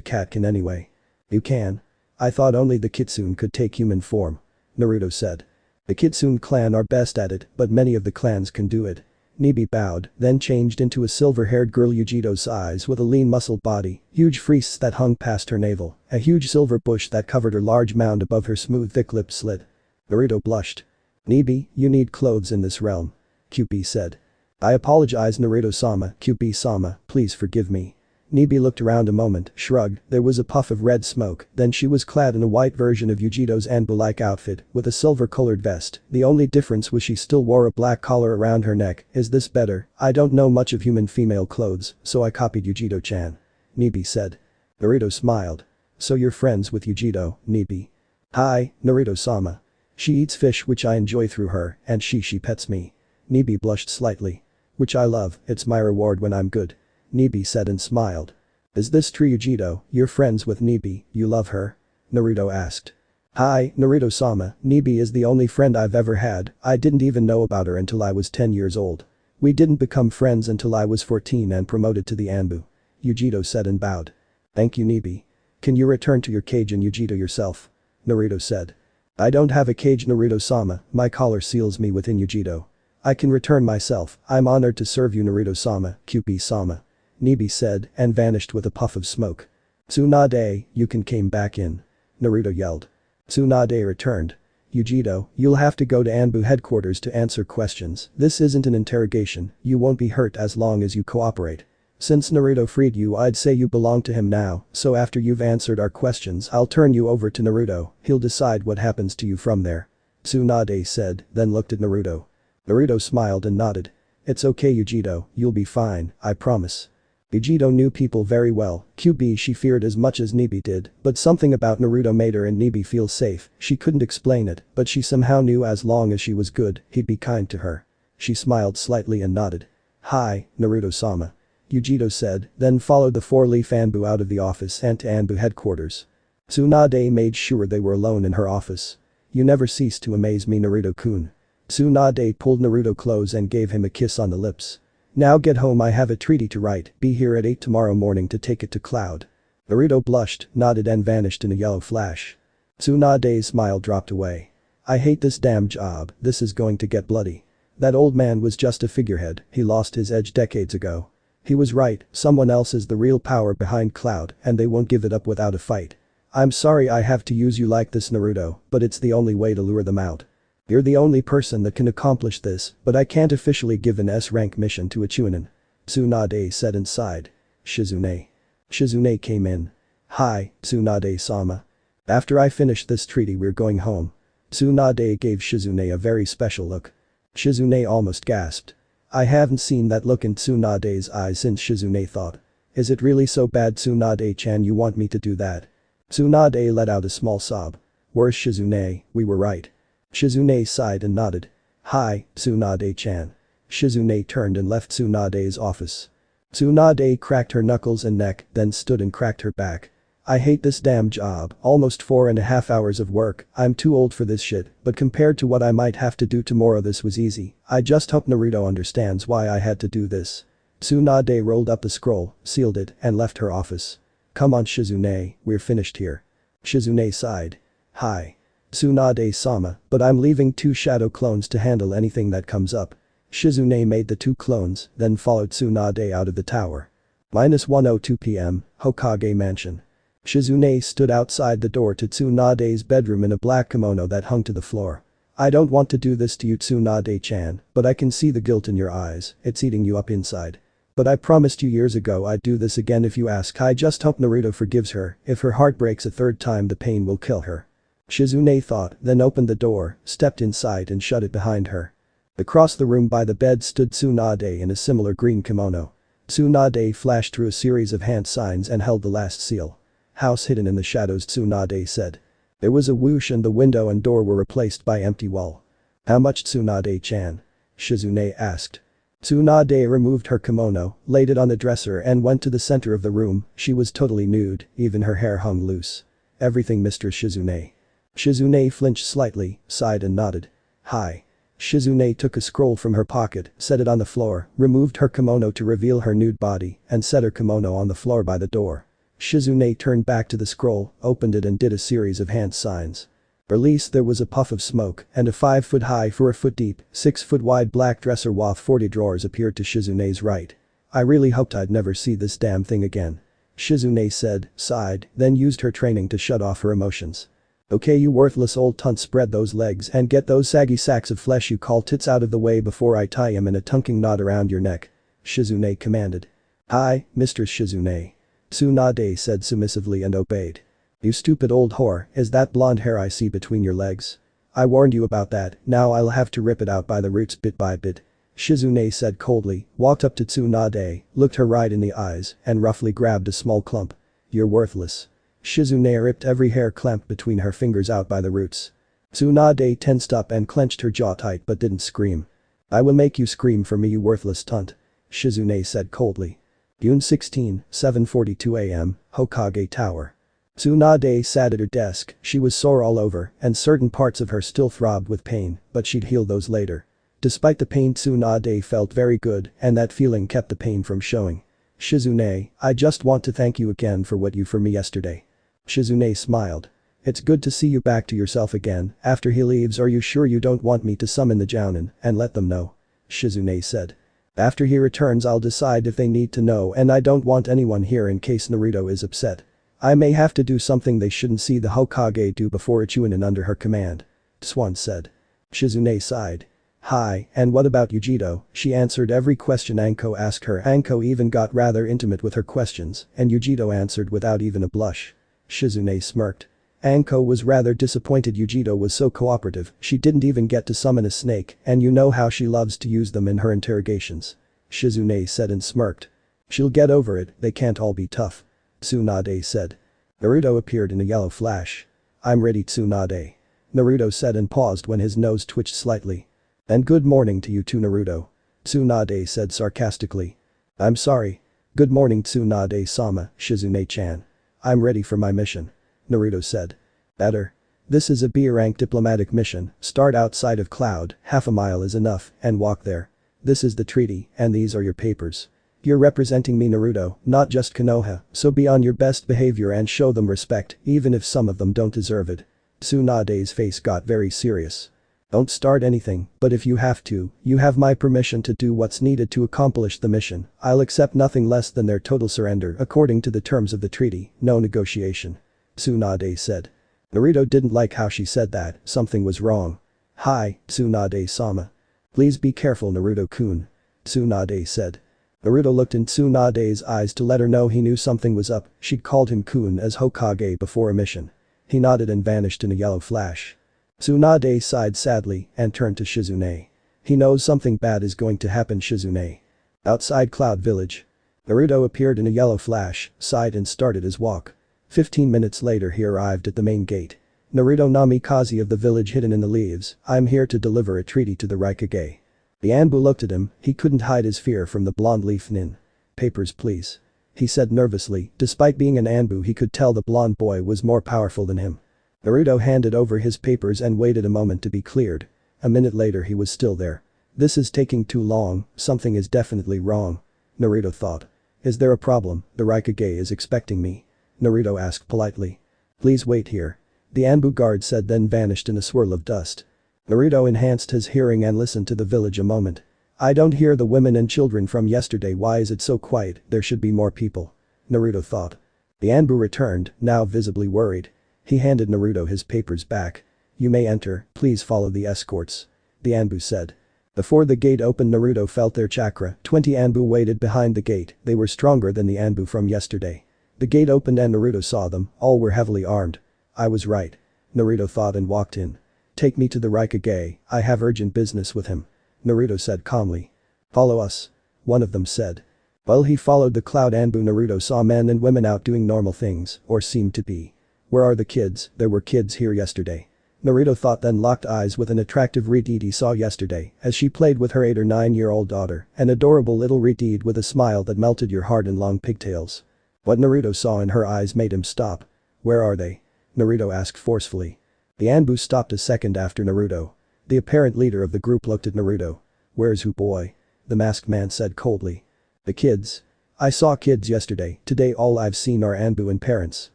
cat can anyway. You can? I thought only the Kitsune could take human form. Naruto said. The Kitsune clan are best at it, but many of the clans can do it. Nibi bowed, then changed into a silver-haired girl Yujito's size with a lean muscled body, huge friezes that hung past her navel, a huge silver bush that covered her large mound above her smooth thick lip slit. Naruto blushed. Nibi, you need clothes in this realm. Kyubi said. I apologize, Naruto-sama, Kyubi-sama, please forgive me. Nibi looked around a moment, shrugged, there was a puff of red smoke, then she was clad in a white version of Yujito's Anbu-like outfit, with a silver-colored vest, the only difference was she still wore a black collar around her neck. Is this better? I don't know much of human female clothes, so I copied Yujito-chan. Nibi said. Naruto smiled. So you're friends with Yujito, Nibi. Hi, Naruto-sama. She eats fish which I enjoy through her, and she pets me. Nibi blushed slightly. Which I love, it's my reward when I'm good. Nibi said and smiled. Is this true, Yujito, you're friends with Nibi, you love her? Naruto asked. Hi, Naruto-sama, Nibi is the only friend I've ever had, I didn't even know about her until I was 10 years old. We didn't become friends until I was 14 and promoted to the Anbu. Yujito said and bowed. Thank you, Nibi. Can you return to your cage and Yujito yourself? Naruto said. I don't have a cage, Naruto-sama, my collar seals me within Yujito. I can return myself, I'm honored to serve you, Naruto-sama, Kyubi-sama. Nibi said and vanished with a puff of smoke. Tsunade, you came back in. Naruto yelled. Tsunade returned. Yujito, you'll have to go to Anbu headquarters to answer questions, this isn't an interrogation, you won't be hurt as long as you cooperate. Since Naruto freed you, I'd say you belong to him now, so after you've answered our questions I'll turn you over to Naruto, he'll decide what happens to you from there. Tsunade said, then looked at Naruto. Naruto smiled and nodded. It's okay, Yujito, you'll be fine, I promise. Yujito knew people very well, Kyubi she feared as much as Nibi did, but something about Naruto made her and Nibi feel safe, she couldn't explain it, but she somehow knew as long as she was good, he'd be kind to her. She smiled slightly and nodded. Hi, Naruto-sama. Yujito said, then followed the 4-leaf Anbu out of the office and to Anbu headquarters. Tsunade made sure they were alone in her office. You never cease to amaze me, Naruto-kun. Tsunade pulled Naruto close and gave him a kiss on the lips. Now get home, I have a treaty to write, be here at 8 tomorrow morning to take it to Cloud. Naruto blushed, nodded and vanished in a yellow flash. Tsunade's smile dropped away. I hate this damn job, this is going to get bloody. That old man was just a figurehead, he lost his edge decades ago. He was right, someone else is the real power behind Cloud and they won't give it up without a fight. I'm sorry I have to use you like this, Naruto, but it's the only way to lure them out. You're the only person that can accomplish this, but I can't officially give an S-rank mission to a Chunin. Tsunade said and sighed. Shizune. Shizune came in. Hi, Tsunade-sama. After I finish this treaty we're going home. Tsunade gave Shizune a very special look. Shizune almost gasped. I haven't seen that look in Tsunade's eyes since Shizune thought. Is it really so bad, Tsunade-chan, you want me to do that? Tsunade let out a small sob. Where's Shizune, we were right. Shizune sighed and nodded. Hi, Tsunade-chan. Shizune turned and left Tsunade's office. Tsunade cracked her knuckles and neck, then stood and cracked her back. I hate this damn job, almost 4.5 hours of work, I'm too old for this shit, but compared to what I might have to do tomorrow this was easy, I just hope Naruto understands why I had to do this. Tsunade rolled up the scroll, sealed it, and left her office. Come on Shizune, we're finished here. Shizune sighed. Hi. Tsunade-sama, but I'm leaving 2 shadow clones to handle anything that comes up. Shizune made the 2 clones, then followed Tsunade out of the tower. -1:02 p.m., Hokage Mansion. Shizune stood outside the door to Tsunade's bedroom in a black kimono that hung to the floor. I don't want to do this to you Tsunade-chan, but I can see the guilt in your eyes, it's eating you up inside. But I promised you years ago I'd do this again if you ask. I just hope Naruto forgives her, if her heart breaks a 3rd time the pain will kill her. Shizune thought, then opened the door, stepped inside and shut it behind her. Across the room by the bed stood Tsunade in a similar green kimono. Tsunade flashed through a series of hand signs and held the last seal. House hidden in the shadows Tsunade said. There was a whoosh and the window and door were replaced by empty wall. How much Tsunade-chan? Shizune asked. Tsunade removed her kimono, laid it on the dresser and went to the center of the room. She was totally nude, even her hair hung loose. Everything Mr. Shizune. Shizune flinched slightly, sighed and nodded. Hi. Shizune took a scroll from her pocket, set it on the floor, removed her kimono to reveal her nude body, and set her kimono on the floor by the door. Shizune turned back to the scroll, opened it and did a series of hand signs. Release. There was a puff of smoke and a 5-foot high 4-foot deep, 6-foot wide black dresser with 40 drawers appeared to Shizune's right. I really hoped I'd never see this damn thing again. Shizune said, sighed, then used her training to shut off her emotions. Okay you worthless old tunt, spread those legs and get those saggy sacks of flesh you call tits out of the way before I tie him in a tunking knot around your neck. Shizune commanded. Hi, Mr. Shizune. Tsunade said submissively and obeyed. You stupid old whore, is that blonde hair I see between your legs? I warned you about that, now I'll have to rip it out by the roots bit by bit. Shizune said coldly, walked up to Tsunade, looked her right in the eyes, and roughly grabbed a small clump. You're worthless. Shizune ripped every hair clamp between her fingers out by the roots. Tsunade tensed up and clenched her jaw tight but didn't scream. I will make you scream for me you worthless tunt. Shizune said coldly. June 16, 7:42 a.m., Hokage Tower. Tsunade sat at her desk, she was sore all over and certain parts of her still throbbed with pain, but she'd heal those later. Despite the pain Tsunade felt very good and that feeling kept the pain from showing. Shizune, I just want to thank you again for what you for me yesterday. Shizune smiled. It's good to see you back to yourself again. After he leaves are you sure you don't want me to summon the Jounin and let them know? Shizune said. After he returns I'll decide if they need to know and I don't want anyone here in case Naruto is upset. I may have to do something they shouldn't see the Hokage do before a Chunin under her command. Swan said. Shizune sighed. Hi, and what about Yujito? She answered every question Anko asked her. Anko even got rather intimate with her questions and Yujito answered without even a blush. Shizune smirked. Anko was rather disappointed Yujito was so cooperative, she didn't even get to summon a snake and you know how she loves to use them in her interrogations. Shizune said and smirked. She'll get over it, they can't all be tough. Tsunade said. Naruto appeared in a yellow flash. I'm ready Tsunade. Naruto said and paused when his nose twitched slightly. And good morning to you too Naruto. Tsunade said sarcastically. I'm sorry. Good morning Tsunade-sama, Shizune-chan. I'm ready for my mission. Naruto said. Better. This is a B-rank diplomatic mission, start outside of Cloud, half a mile is enough, and walk there. This is the treaty, and these are your papers. You're representing me Naruto, not just Konoha, so be on your best behavior and show them respect, even if some of them don't deserve it. Tsunade's face got very serious. Don't start anything, but if you have to, you have my permission to do what's needed to accomplish the mission. I'll accept nothing less than their total surrender according to the terms of the treaty, no negotiation. Tsunade said. Naruto didn't like how she said that, something was wrong. Hi, Tsunade-sama. Please be careful Naruto-kun. Tsunade said. Naruto looked in Tsunade's eyes to let her know he knew something was up, she'd called him kun as Hokage before a mission. He nodded and vanished in a yellow flash. Tsunade sighed sadly and turned to Shizune. He knows something bad is going to happen Shizune. Outside Cloud Village. Naruto appeared in a yellow flash, sighed and started his walk. 15 minutes later he arrived at the main gate. Naruto Namikaze of the village hidden in the leaves, I'm here to deliver a treaty to the Raikage. The Anbu looked at him, he couldn't hide his fear from the blonde leaf nin. Papers please. he said nervously. Despite being an Anbu, he could tell the blonde boy was more powerful than him. Naruto handed over his papers and waited a moment to be cleared. A minute later he was still there. This is taking too long, something is definitely wrong. Naruto thought. Is there a problem? The Raikage is expecting me. Naruto asked politely. Please wait here. The Anbu guard said, then vanished in a swirl of dust. Naruto enhanced his hearing and listened to the village a moment. I don't hear the women and children from yesterday. Why is it so quiet? There should be more people. Naruto thought. The Anbu returned, now visibly worried. He handed Naruto his papers back. You may enter, please follow the escorts. The Anbu said. Before the gate opened, Naruto felt their chakra. 20 Anbu waited behind the gate. They were stronger than the Anbu from yesterday. The gate opened and Naruto saw them. All were heavily armed. I was right. Naruto thought and walked in. Take me to the Raikage, I have urgent business with him. Naruto said calmly. Follow us. One of them said. While he followed the cloud Anbu, Naruto saw men and women out doing normal things, or seemed to be. Where are the kids? There were kids here yesterday. Naruto thought, then locked eyes with an attractive redeed he saw yesterday as she played with her 8 or 9-year-old daughter, an adorable little redeed with a smile that melted your heart and long pigtails. What Naruto saw in her eyes made him stop. Where are they? Naruto asked forcefully. The Anbu stopped a second after Naruto. The apparent leader of the group looked at Naruto. Where's who, boy? The masked man said coldly. The kids. I saw kids yesterday, today all I've seen are Anbu and parents.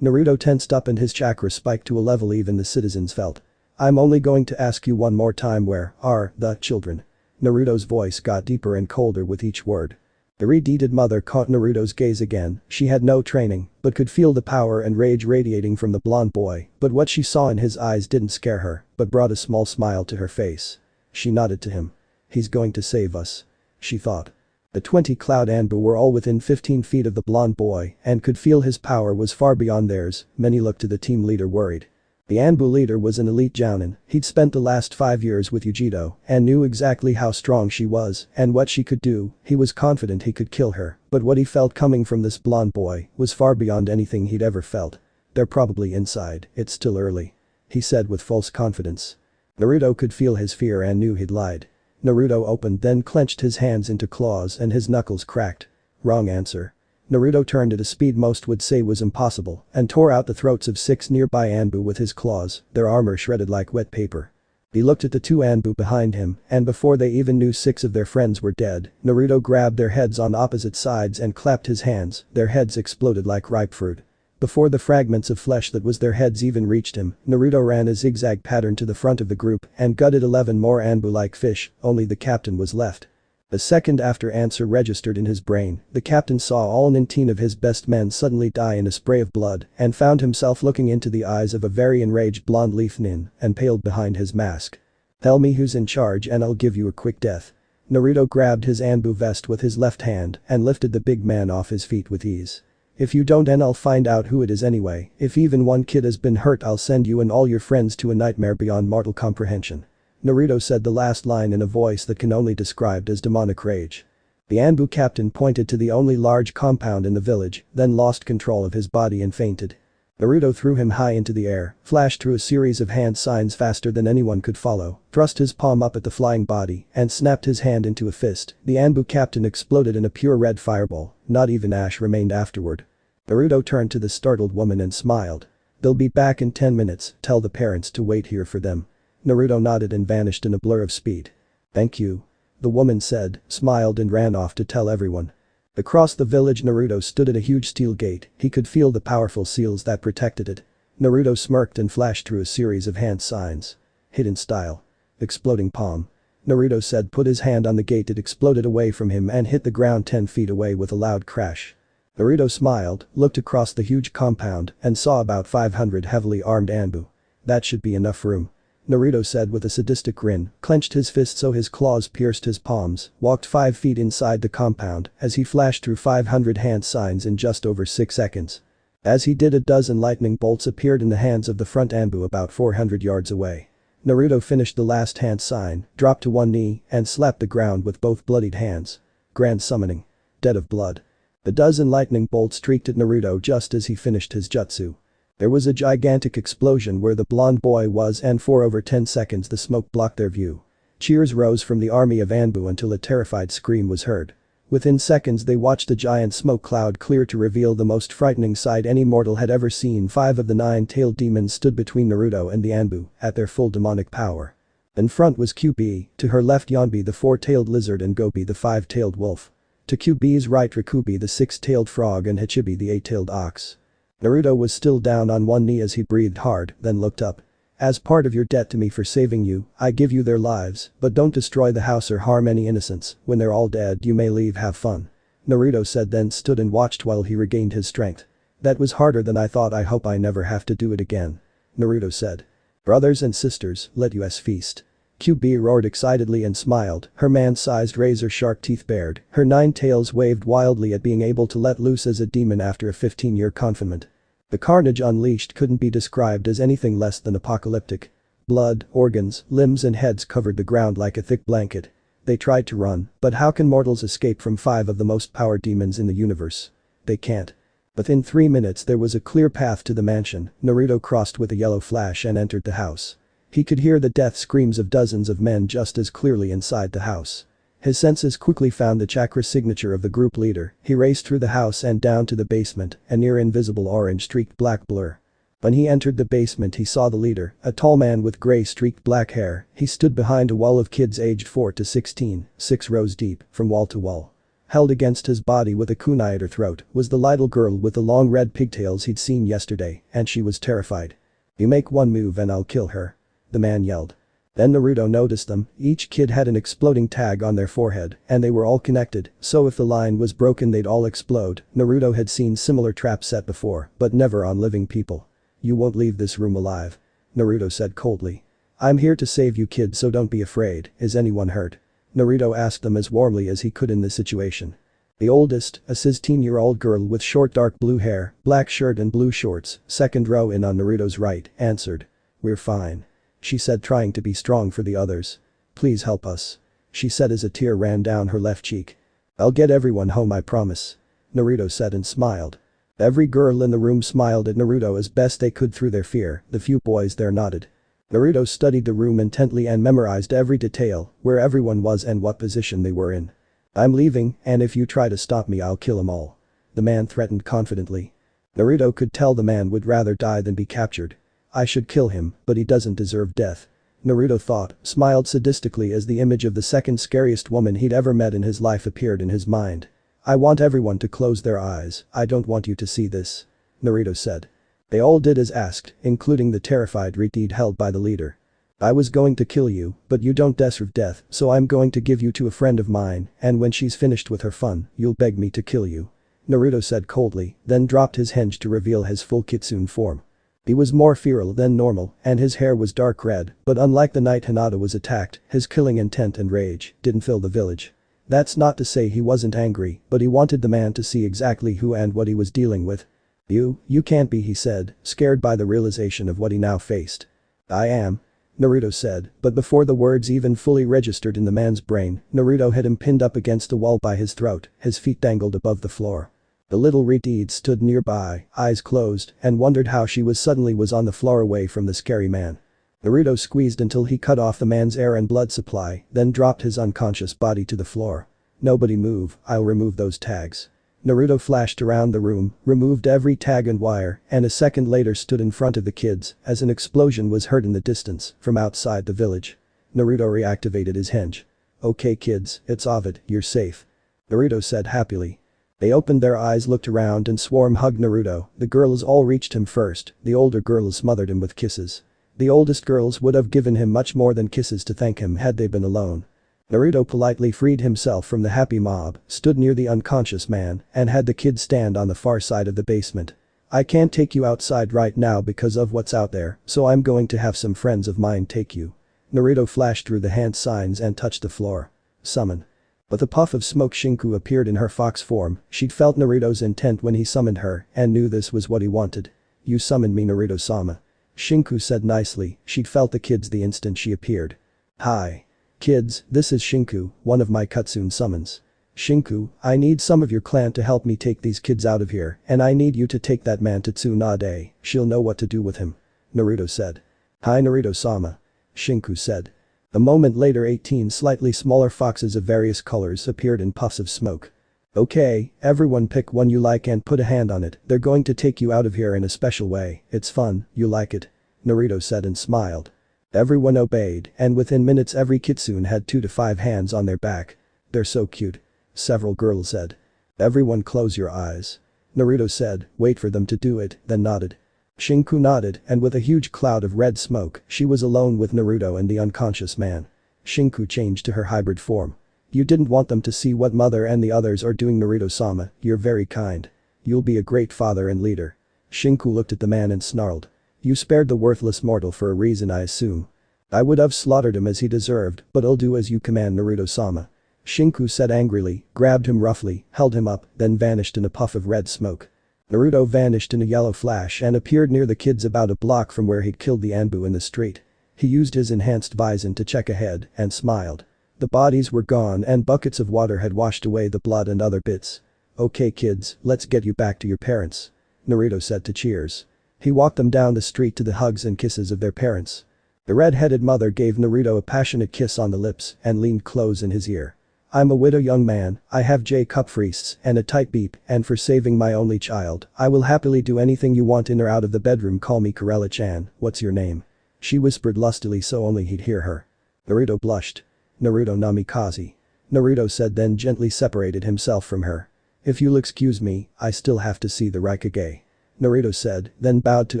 Naruto tensed up and his chakra spiked to a level even the citizens felt. I'm only going to ask you one more time, where are the children? Naruto's voice got deeper and colder with each word. The redeeded mother caught Naruto's gaze again. She had no training, but could feel the power and rage radiating from the blonde boy, but what she saw in his eyes didn't scare her, but brought a small smile to her face. She nodded to him. He's going to save us. She thought. The 20 Cloud Anbu were all within 15 feet of the blonde boy and could feel his power was far beyond theirs. Many looked to the team leader worried. The Anbu leader was an elite jounin. He'd spent the last 5 years with Uchiha and knew exactly how strong she was and what she could do. He was confident he could kill her, but what he felt coming from this blonde boy was far beyond anything he'd ever felt. They're probably inside, it's still early. He said with false confidence. Naruto could feel his fear and knew he'd lied. Naruto opened, then clenched his hands into claws and his knuckles cracked. Wrong answer. Naruto turned at a speed most would say was impossible and tore out the throats of 6 nearby Anbu with his claws, their armor shredded like wet paper. He looked at the 2 Anbu behind him and before they even knew 6 of their friends were dead, Naruto grabbed their heads on opposite sides and clapped his hands, their heads exploded like ripe fruit. Before the fragments of flesh that was their heads even reached him, Naruto ran a zigzag pattern to the front of the group and gutted 11 more Anbu like fish, only the captain was left. A second after answer registered in his brain, the captain saw all 19 of his best men suddenly die in a spray of blood and found himself looking into the eyes of a very enraged blonde Leaf Nin and paled behind his mask. Tell me who's in charge and I'll give you a quick death. Naruto grabbed his Anbu vest with his left hand and lifted the big man off his feet with ease. If you don't, and I'll find out who it is anyway. If even one kid has been hurt, I'll send you and all your friends to a nightmare beyond mortal comprehension. Naruto said the last line in a voice that can only be described as demonic rage. The Anbu captain pointed to the only large compound in the village, then lost control of his body and fainted. Naruto threw him high into the air, flashed through a series of hand signs faster than anyone could follow, thrust his palm up at the flying body, and snapped his hand into a fist. The Anbu captain exploded in a pure red fireball, not even ash remained afterward. Naruto turned to the startled woman and smiled. They'll be back in 10 minutes, tell the parents to wait here for them. Naruto nodded and vanished in a blur of speed. Thank you. The woman said, smiled and ran off to tell everyone. Across the village Naruto stood at a huge steel gate, he could feel the powerful seals that protected it. Naruto smirked and flashed through a series of hand signs. Hidden style. Exploding palm. Naruto said put his hand on the gate, it exploded away from him and hit the ground 10 feet away with a loud crash. Naruto smiled, looked across the huge compound and saw about 500 heavily armed Anbu. That should be enough room. Naruto said with a sadistic grin, clenched his fist so his claws pierced his palms, walked 5 feet inside the compound as he flashed through 500 hand signs in just over 6 seconds. As he did, a dozen lightning bolts appeared in the hands of the front Anbu about 400 yards away. Naruto finished the last hand sign, dropped to one knee and slapped the ground with both bloodied hands. Grand summoning. Dead of blood. The dozen lightning bolts streaked at Naruto just as he finished his jutsu. There was a gigantic explosion where the blonde boy was and for over 10 seconds the smoke blocked their view. Cheers rose from the army of Anbu until a terrified scream was heard. Within seconds they watched a giant smoke cloud clear to reveal the most frightening sight any mortal had ever seen. 5 of the 9-tailed demons stood between Naruto and the Anbu, at their full demonic power. In front was Kyubi, to her left Yonbi the 4-tailed lizard and Gobi the 5-tailed wolf. To Kyubi's right Rakubi the 6-tailed frog and Hachibi the 8-tailed ox. Naruto was still down on one knee as he breathed hard, then looked up. As part of your debt to me for saving you, I give you their lives, but don't destroy the house or harm any innocents. When they're all dead you may leave, have fun. Naruto said, then stood and watched while he regained his strength. That was harder than I thought. I hope I never have to do it again. Naruto said. Brothers and sisters, let us feast. Kyubi roared excitedly and smiled, her man-sized razor-sharp teeth bared, her 9 tails waved wildly at being able to let loose as a demon after a 15-year confinement. The carnage unleashed couldn't be described as anything less than apocalyptic. Blood, organs, limbs and heads covered the ground like a thick blanket. They tried to run, but how can mortals escape from 5 of the most powered demons in the universe? They can't. Within 3 minutes there was a clear path to the mansion. Naruto crossed with a yellow flash and entered the house. He could hear the death screams of dozens of men just as clearly inside the house. His senses quickly found the chakra signature of the group leader. He raced through the house and down to the basement, a near invisible orange streaked black blur. When he entered the basement he saw the leader, a tall man with grey streaked black hair. He stood behind a wall of kids aged 4 to 16, 6 rows deep, from wall to wall. Held against his body with a kunai at her throat was the little girl with the long red pigtails he'd seen yesterday, and she was terrified. You make one move and I'll kill her. The man yelled. Then Naruto noticed them. Each kid had an exploding tag on their forehead, and they were all connected, so if the line was broken they'd all explode. Naruto had seen similar traps set before, but never on living people. You won't leave this room alive. Naruto said coldly. I'm here to save you kids, so don't be afraid. Is anyone hurt? Naruto asked them as warmly as he could in this situation. The oldest, a 16-year-old girl with short dark blue hair, black shirt and blue shorts, second row in on Naruto's right, answered. We're fine. She said, trying to be strong for the others. Please help us. She said as a tear ran down her left cheek. I'll get everyone home, I promise. Naruto said and smiled. Every girl in the room smiled at Naruto as best they could through their fear. The few boys there nodded. Naruto studied the room intently and memorized every detail, where everyone was and what position they were in. I'm leaving, and if you try to stop me I'll kill them all. The man threatened confidently. Naruto could tell the man would rather die than be captured. I should kill him, but he doesn't deserve death. Naruto thought, smiled sadistically as the image of the second scariest woman he'd ever met in his life appeared in his mind. I want everyone to close their eyes. I don't want you to see this. Naruto said. They all did as asked, including the terrified Redeed held by the leader. I was going to kill you, but you don't deserve death, so I'm going to give you to a friend of mine, and when she's finished with her fun, you'll beg me to kill you. Naruto said coldly, then dropped his henge to reveal his full kitsune form. He was more feral than normal, and his hair was dark red, but unlike the night Hinata was attacked, his killing intent and rage didn't fill the village. That's not to say he wasn't angry, but he wanted the man to see exactly who and what he was dealing with. You can't be, he said, scared by the realization of what he now faced. I am. Naruto said, but before the words even fully registered in the man's brain, Naruto had him pinned up against the wall by his throat, his feet dangled above the floor. The little Redeed stood nearby, eyes closed, and wondered how she was on the floor away from the scary man. Naruto squeezed until he cut off the man's air and blood supply, then dropped his unconscious body to the floor. Nobody move, I'll remove those tags. Naruto flashed around the room, removed every tag and wire, and a second later stood in front of the kids as an explosion was heard in the distance from outside the village. Naruto reactivated his henge. Okay kids, it's Ovid, you're safe. Naruto said happily. They opened their eyes, looked around and swarm hugged Naruto. The girls all reached him first, the older girls smothered him with kisses. The oldest girls would have given him much more than kisses to thank him had they been alone. Naruto politely freed himself from the happy mob, stood near the unconscious man, and had the kids stand on the far side of the basement. I can't take you outside right now because of what's out there, so I'm going to have some friends of mine take you. Naruto flashed through the hand signs and touched the floor. Summon. With a puff of smoke, Shinku appeared in her fox form. She'd felt Naruto's intent when he summoned her and knew this was what he wanted. You summoned me, Naruto-sama. Shinku said nicely. She'd felt the kids the instant she appeared. Hi. Kids, this is Shinku, one of my Kitsune summons. Shinku, I need some of your clan to help me take these kids out of here, and I need you to take that man to Tsunade. She'll know what to do with him. Naruto said. Hi Naruto-sama. Shinku said. A moment later 18 slightly smaller foxes of various colors appeared in puffs of smoke. Okay, everyone pick one you like and put a hand on it, they're going to take you out of here in a special way, it's fun, you like it? Naruto said and smiled. Everyone obeyed, and within minutes every kitsune had 2 to 5 hands on their back. They're so cute. Several girls said. Everyone close your eyes. Naruto said, wait for them to do it, then nodded. Shinku nodded, and with a huge cloud of red smoke, she was alone with Naruto and the unconscious man. Shinku changed to her hybrid form. You didn't want them to see what mother and the others are doing, Naruto-sama, you're very kind. You'll be a great father and leader. Shinku looked at the man and snarled. You spared the worthless mortal for a reason, I assume. I would have slaughtered him as he deserved, but I'll do as you command, Naruto-sama. Shinku said angrily, grabbed him roughly, held him up, then vanished in a puff of red smoke. Naruto vanished in a yellow flash and appeared near the kids about a block from where he'd killed the Anbu in the street. He used his enhanced Bison to check ahead and smiled. The bodies were gone and buckets of water had washed away the blood and other bits. Okay kids, let's get you back to your parents. Naruto said to Cheers. He walked them down the street to the hugs and kisses of their parents. The red-headed mother gave Naruto a passionate kiss on the lips and leaned close in his ear. I'm a widow young man, I have J-cup priests and a tight beep, and for saving my only child, I will happily do anything you want in or out of the bedroom. Call me Corella-chan, what's your name? She whispered lustily so only he'd hear her. Naruto blushed. Naruto Namikaze. Naruto said, then gently separated himself from her. If you'll excuse me, I still have to see the Raikage. Naruto said, then bowed to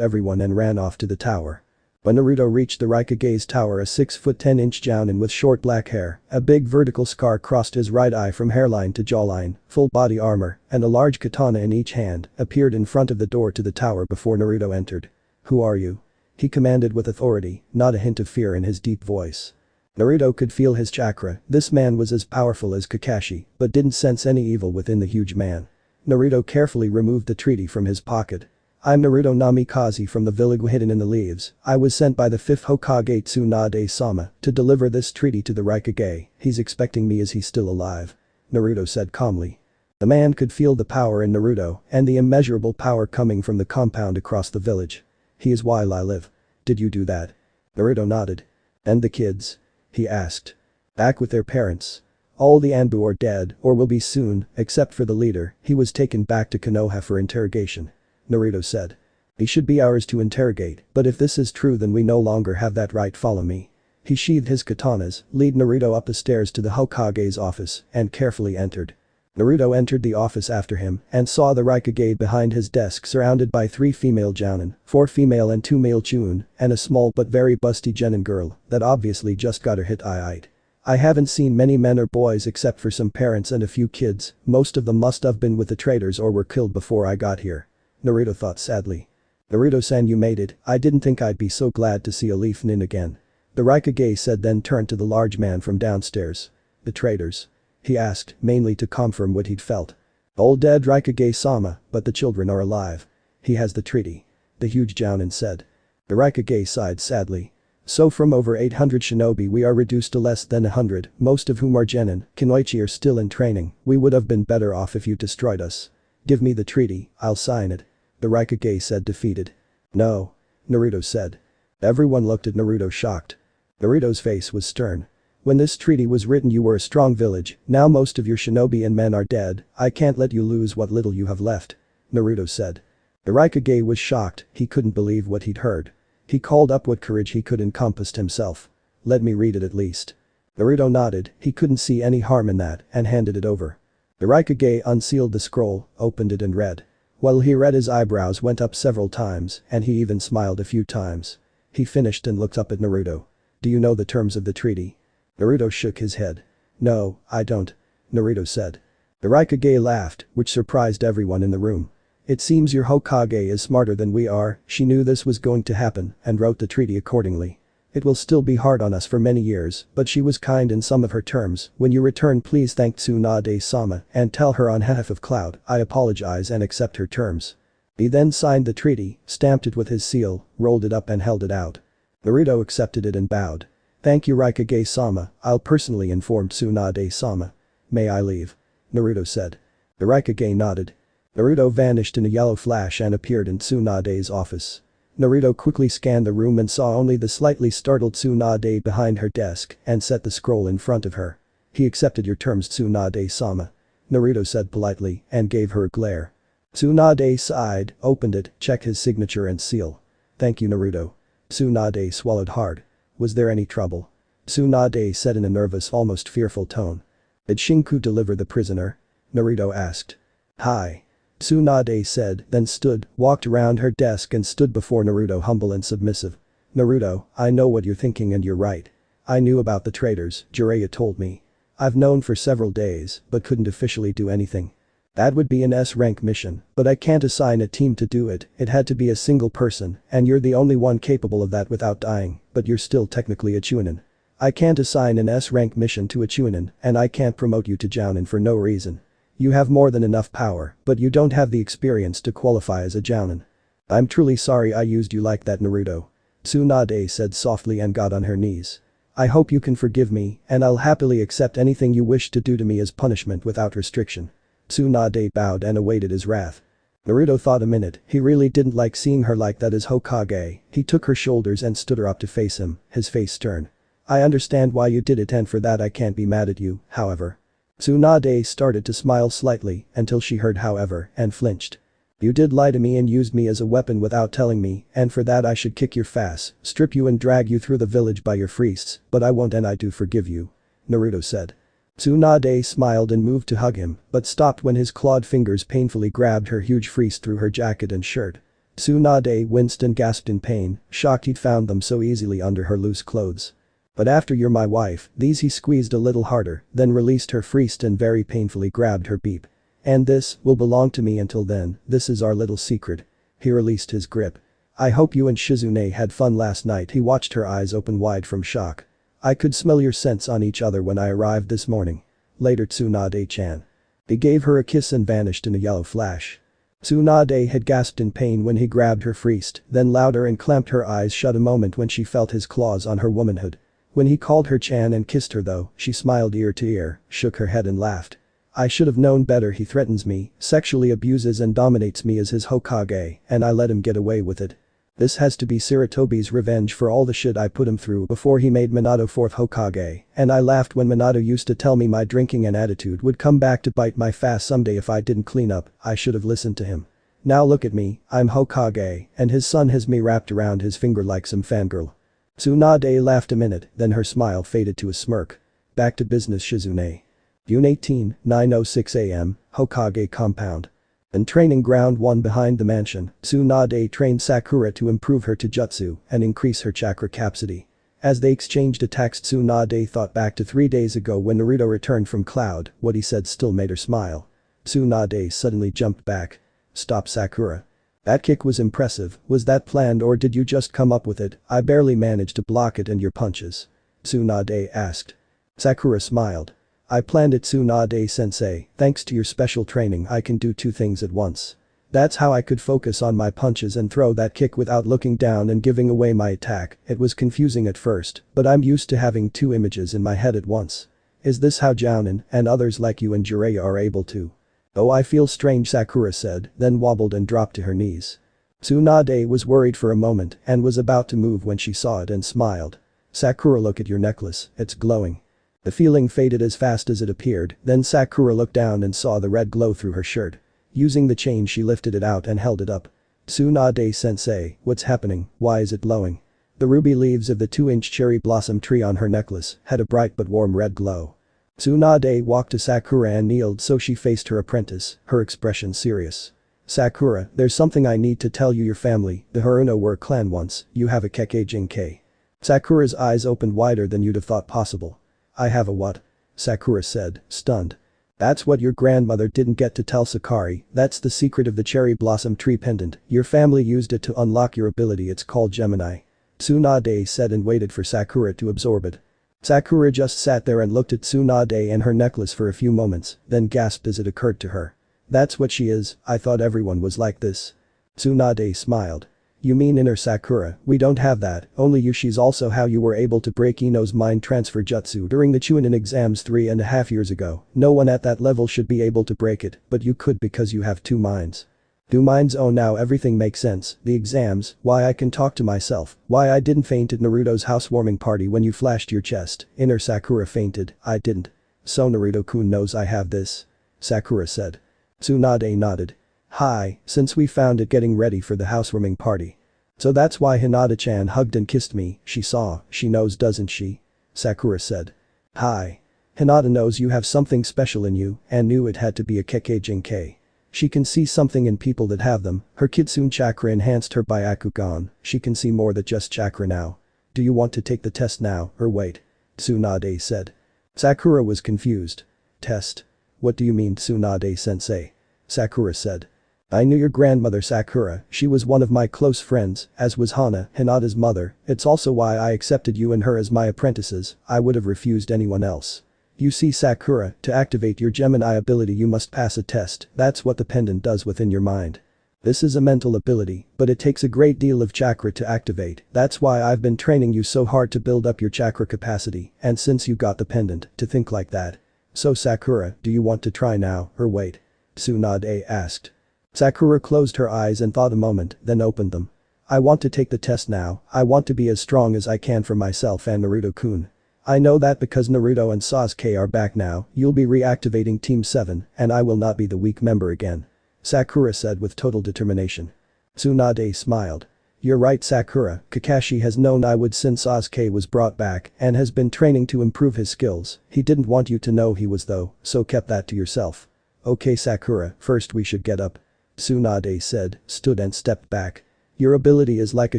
everyone and ran off to the tower. When Naruto reached the Raikage's tower, a 6-foot 10-inch jounin with short black hair, a big vertical scar crossed his right eye from hairline to jawline, full body armor, and a large katana in each hand, appeared in front of the door to the tower before Naruto entered. Who are you? He commanded with authority, not a hint of fear in his deep voice. Naruto could feel his chakra, this man was as powerful as Kakashi, but didn't sense any evil within the huge man. Naruto carefully removed the treaty from his pocket. I'm Naruto Namikaze from the village hidden in the leaves. I was sent by the 5th Hokage Tsunade-sama to deliver this treaty to the Raikage. He's expecting me. Is he still alive? Naruto said calmly. The man could feel the power in Naruto and the immeasurable power coming from the compound across the village. He is while I live. Did you do that? Naruto nodded. And the kids? He asked. Back with their parents. All the Anbu are dead or will be soon, except for the leader. He was taken back to Konoha for interrogation. Naruto said. He should be ours to interrogate, but if this is true then we no longer have that right. Follow me. He sheathed his katanas, lead Naruto up the stairs to the Hokage's office, and carefully entered. Naruto entered the office after him and saw the Raikage behind his desk surrounded by 3 female jounin, 4 female and 2 male chun, and a small but very busty genin girl that obviously just got her hit eye. I haven't seen many men or boys except for some parents and a few kids, most of them must have been with the traitors or were killed before I got here. Naruto thought sadly. Naruto-san, you made it, I didn't think I'd be so glad to see a Leaf Nin again. The Raikage said, then turned to the large man from downstairs. The traitors? He asked, mainly to confirm what he'd felt. All dead, Raikage-sama, but the children are alive. He has the treaty. The huge jounin said. The Raikage sighed sadly. So from over 800 shinobi we are reduced to less than 100, most of whom are genin. Kunoichi are still in training. We would have been better off if you destroyed us. Give me the treaty, I'll sign it. The Raikage said, defeated. No. Naruto said. Everyone looked at Naruto shocked. Naruto's face was stern. When this treaty was written you were a strong village, now most of your shinobi and men are dead, I can't let you lose what little you have left. Naruto said. The Raikage was shocked, he couldn't believe what he'd heard. He called up what courage he could encompassed himself. Let me read it at least. Naruto nodded, he couldn't see any harm in that, and handed it over. The Raikage unsealed the scroll, opened it and read. While he read his eyebrows went up several times and he even smiled a few times. He finished and looked up at Naruto. Do you know the terms of the treaty? Naruto shook his head. No, I don't. Naruto said. The Raikage laughed, which surprised everyone in the room. It seems your Hokage is smarter than we are, she knew this was going to happen and wrote the treaty accordingly. It will still be hard on us for many years, but she was kind in some of her terms. When you return please thank Tsunade-sama and tell her on behalf of Cloud I apologize and accept her terms. He then signed the treaty, stamped it with his seal, rolled it up and held it out. Naruto accepted it and bowed. Thank you Raikage-sama, I'll personally inform Tsunade-sama. May I leave? Naruto said. The Raikage nodded. Naruto vanished in a yellow flash and appeared in Tsunade's office. Naruto quickly scanned the room and saw only the slightly startled Tsunade behind her desk and set the scroll in front of her. He accepted your terms Tsunade-sama. Naruto said politely and gave her a glare. Tsunade sighed, opened it, checked his signature and seal. Thank you Naruto. Tsunade swallowed hard. Was there any trouble? Tsunade said in a nervous, almost fearful tone. Did Shinku deliver the prisoner? Naruto asked. Hi. Tsunade said, then stood, walked around her desk and stood before Naruto humble and submissive. Naruto, I know what you're thinking and you're right. I knew about the traitors, Jiraiya told me. I've known for several days, but couldn't officially do anything. That would be an S-rank mission, but I can't assign a team to do it, it had to be a single person, and you're the only one capable of that without dying, but you're still technically a Chunin. I can't assign an S-rank mission to a Chunin, and I can't promote you to Jounin for no reason. You have more than enough power, but you don't have the experience to qualify as a Jounin. I'm truly sorry I used you like that Naruto. Tsunade said softly and got on her knees. I hope you can forgive me, and I'll happily accept anything you wish to do to me as punishment without restriction. Tsunade bowed and awaited his wrath. Naruto thought a minute, he really didn't like seeing her like that as Hokage, he took her shoulders and stood her up to face him, his face stern. I understand why you did it and for that I can't be mad at you, however. Tsunade started to smile slightly until she heard however and flinched. You did lie to me and used me as a weapon without telling me, and for that I should kick your face, strip you and drag you through the village by your priests, but I won't and I do forgive you. Naruto said. Tsunade smiled and moved to hug him, but stopped when his clawed fingers painfully grabbed her huge fleece through her jacket and shirt. Tsunade winced and gasped in pain, shocked he'd found them so easily under her loose clothes. But after you're my wife, these he squeezed a little harder, then released her fleece and very painfully grabbed her beep. And this will belong to me until then, this is our little secret. He released his grip. I hope you and Shizune had fun last night. He watched her eyes open wide from shock. I could smell your scents on each other when I arrived this morning. Later Tsunade-chan. He gave her a kiss and vanished in a yellow flash. Tsunade had gasped in pain when he grabbed her fleece, then louder and clamped her eyes shut a moment when she felt his claws on her womanhood. When he called her Chan and kissed her though, she smiled ear to ear, shook her head and laughed. I should have known better. He threatens me, sexually abuses and dominates me as his Hokage, and I let him get away with it. This has to be Sarutobi's revenge for all the shit I put him through before he made Minato 4th Hokage, and I laughed when Minato used to tell me my drinking and attitude would come back to bite my face someday if I didn't clean up. I should have listened to him. Now look at me, I'm Hokage, and his son has me wrapped around his finger like some fangirl. Tsunade laughed a minute, then her smile faded to a smirk. Back to business Shizune. June 18, 9:06 am, Hokage compound. In training ground 1 behind the mansion, Tsunade trained Sakura to improve her Taijutsu and increase her chakra capacity. As they exchanged attacks Tsunade thought back to 3 days ago when Naruto returned from Cloud, what he said still made her smile. Tsunade suddenly jumped back. Stop Sakura. That kick was impressive, was that planned or did you just come up with it? I barely managed to block it and your punches. Tsunade asked. Sakura smiled. I planned it Tsunade-sensei, thanks to your special training I can do 2 things at once. That's how I could focus on my punches and throw that kick without looking down and giving away my attack. It was confusing at first, but I'm used to having 2 images in my head at once. Is this how Jounin and others like you and Jiraiya are able to? Oh, I feel strange, Sakura said, then wobbled and dropped to her knees. Tsunade was worried for a moment and was about to move when she saw it and smiled. Sakura, look at your necklace, it's glowing. The feeling faded as fast as it appeared, then Sakura looked down and saw the red glow through her shirt. Using the chain she lifted it out and held it up. Tsunade-sensei, what's happening, why is it glowing? The ruby leaves of the 2-inch cherry blossom tree on her necklace had a bright but warm red glow. Tsunade walked to Sakura and kneeled so she faced her apprentice, her expression serious. Sakura, there's something I need to tell you. Your family, the Haruno, were a clan once, you have a Kekkei Jinkei. Sakura's eyes opened wider than you'd have thought possible. I have a what? Sakura said, stunned. That's what your grandmother didn't get to tell Sakari, that's the secret of the cherry blossom tree pendant, your family used it to unlock your ability, it's called Gemini. Tsunade said and waited for Sakura to absorb it. Sakura just sat there and looked at Tsunade and her necklace for a few moments, then gasped as it occurred to her. That's what she is, I thought everyone was like this. Tsunade smiled. You mean inner Sakura, we don't have that, only you. She's also how you were able to break Ino's mind transfer jutsu during the Chunin exams 3.5 years ago. No one at that level should be able to break it, but you could because you have 2 minds. 2 minds, oh now everything makes sense, the exams, why I can talk to myself, why I didn't faint at Naruto's housewarming party when you flashed your chest, inner Sakura fainted, I didn't. So Naruto-kun knows I have this. Sakura said. Tsunade nodded. Hi, since we found it getting ready for the housewarming party. So that's why Hinata-chan hugged and kissed me, she knows doesn't she? Sakura said. Hi. Hinata knows you have something special in you and knew it had to be a Kekkei. She can see something in people that have them, her kitsune chakra enhanced her Byakugan, she can see more than just chakra now. Do you want to take the test now or wait? Tsunade said. Sakura was confused. Test? What do you mean Tsunade-sensei? Sakura said. I knew your grandmother Sakura, she was one of my close friends, as was Hana, Hinata's mother, it's also why I accepted you and her as my apprentices, I would have refused anyone else. You see Sakura, to activate your Gemini ability you must pass a test, that's what the pendant does within your mind. This is a mental ability, but it takes a great deal of chakra to activate, that's why I've been training you so hard to build up your chakra capacity, and since you got the pendant, to think like that. So Sakura, do you want to try now, or wait? Tsunade asked. Sakura closed her eyes and thought a moment, then opened them. I want to take the test now, I want to be as strong as I can for myself and Naruto-kun. I know that because Naruto and Sasuke are back now, you'll be reactivating Team 7, and I will not be the weak member again. Sakura said with total determination. Tsunade smiled. You're right Sakura, Kakashi has known I would since Sasuke was brought back and has been training to improve his skills, he didn't want you to know he was though, so kept that to yourself. Okay Sakura, first we should get up. Tsunade said, stood and stepped back. Your ability is like a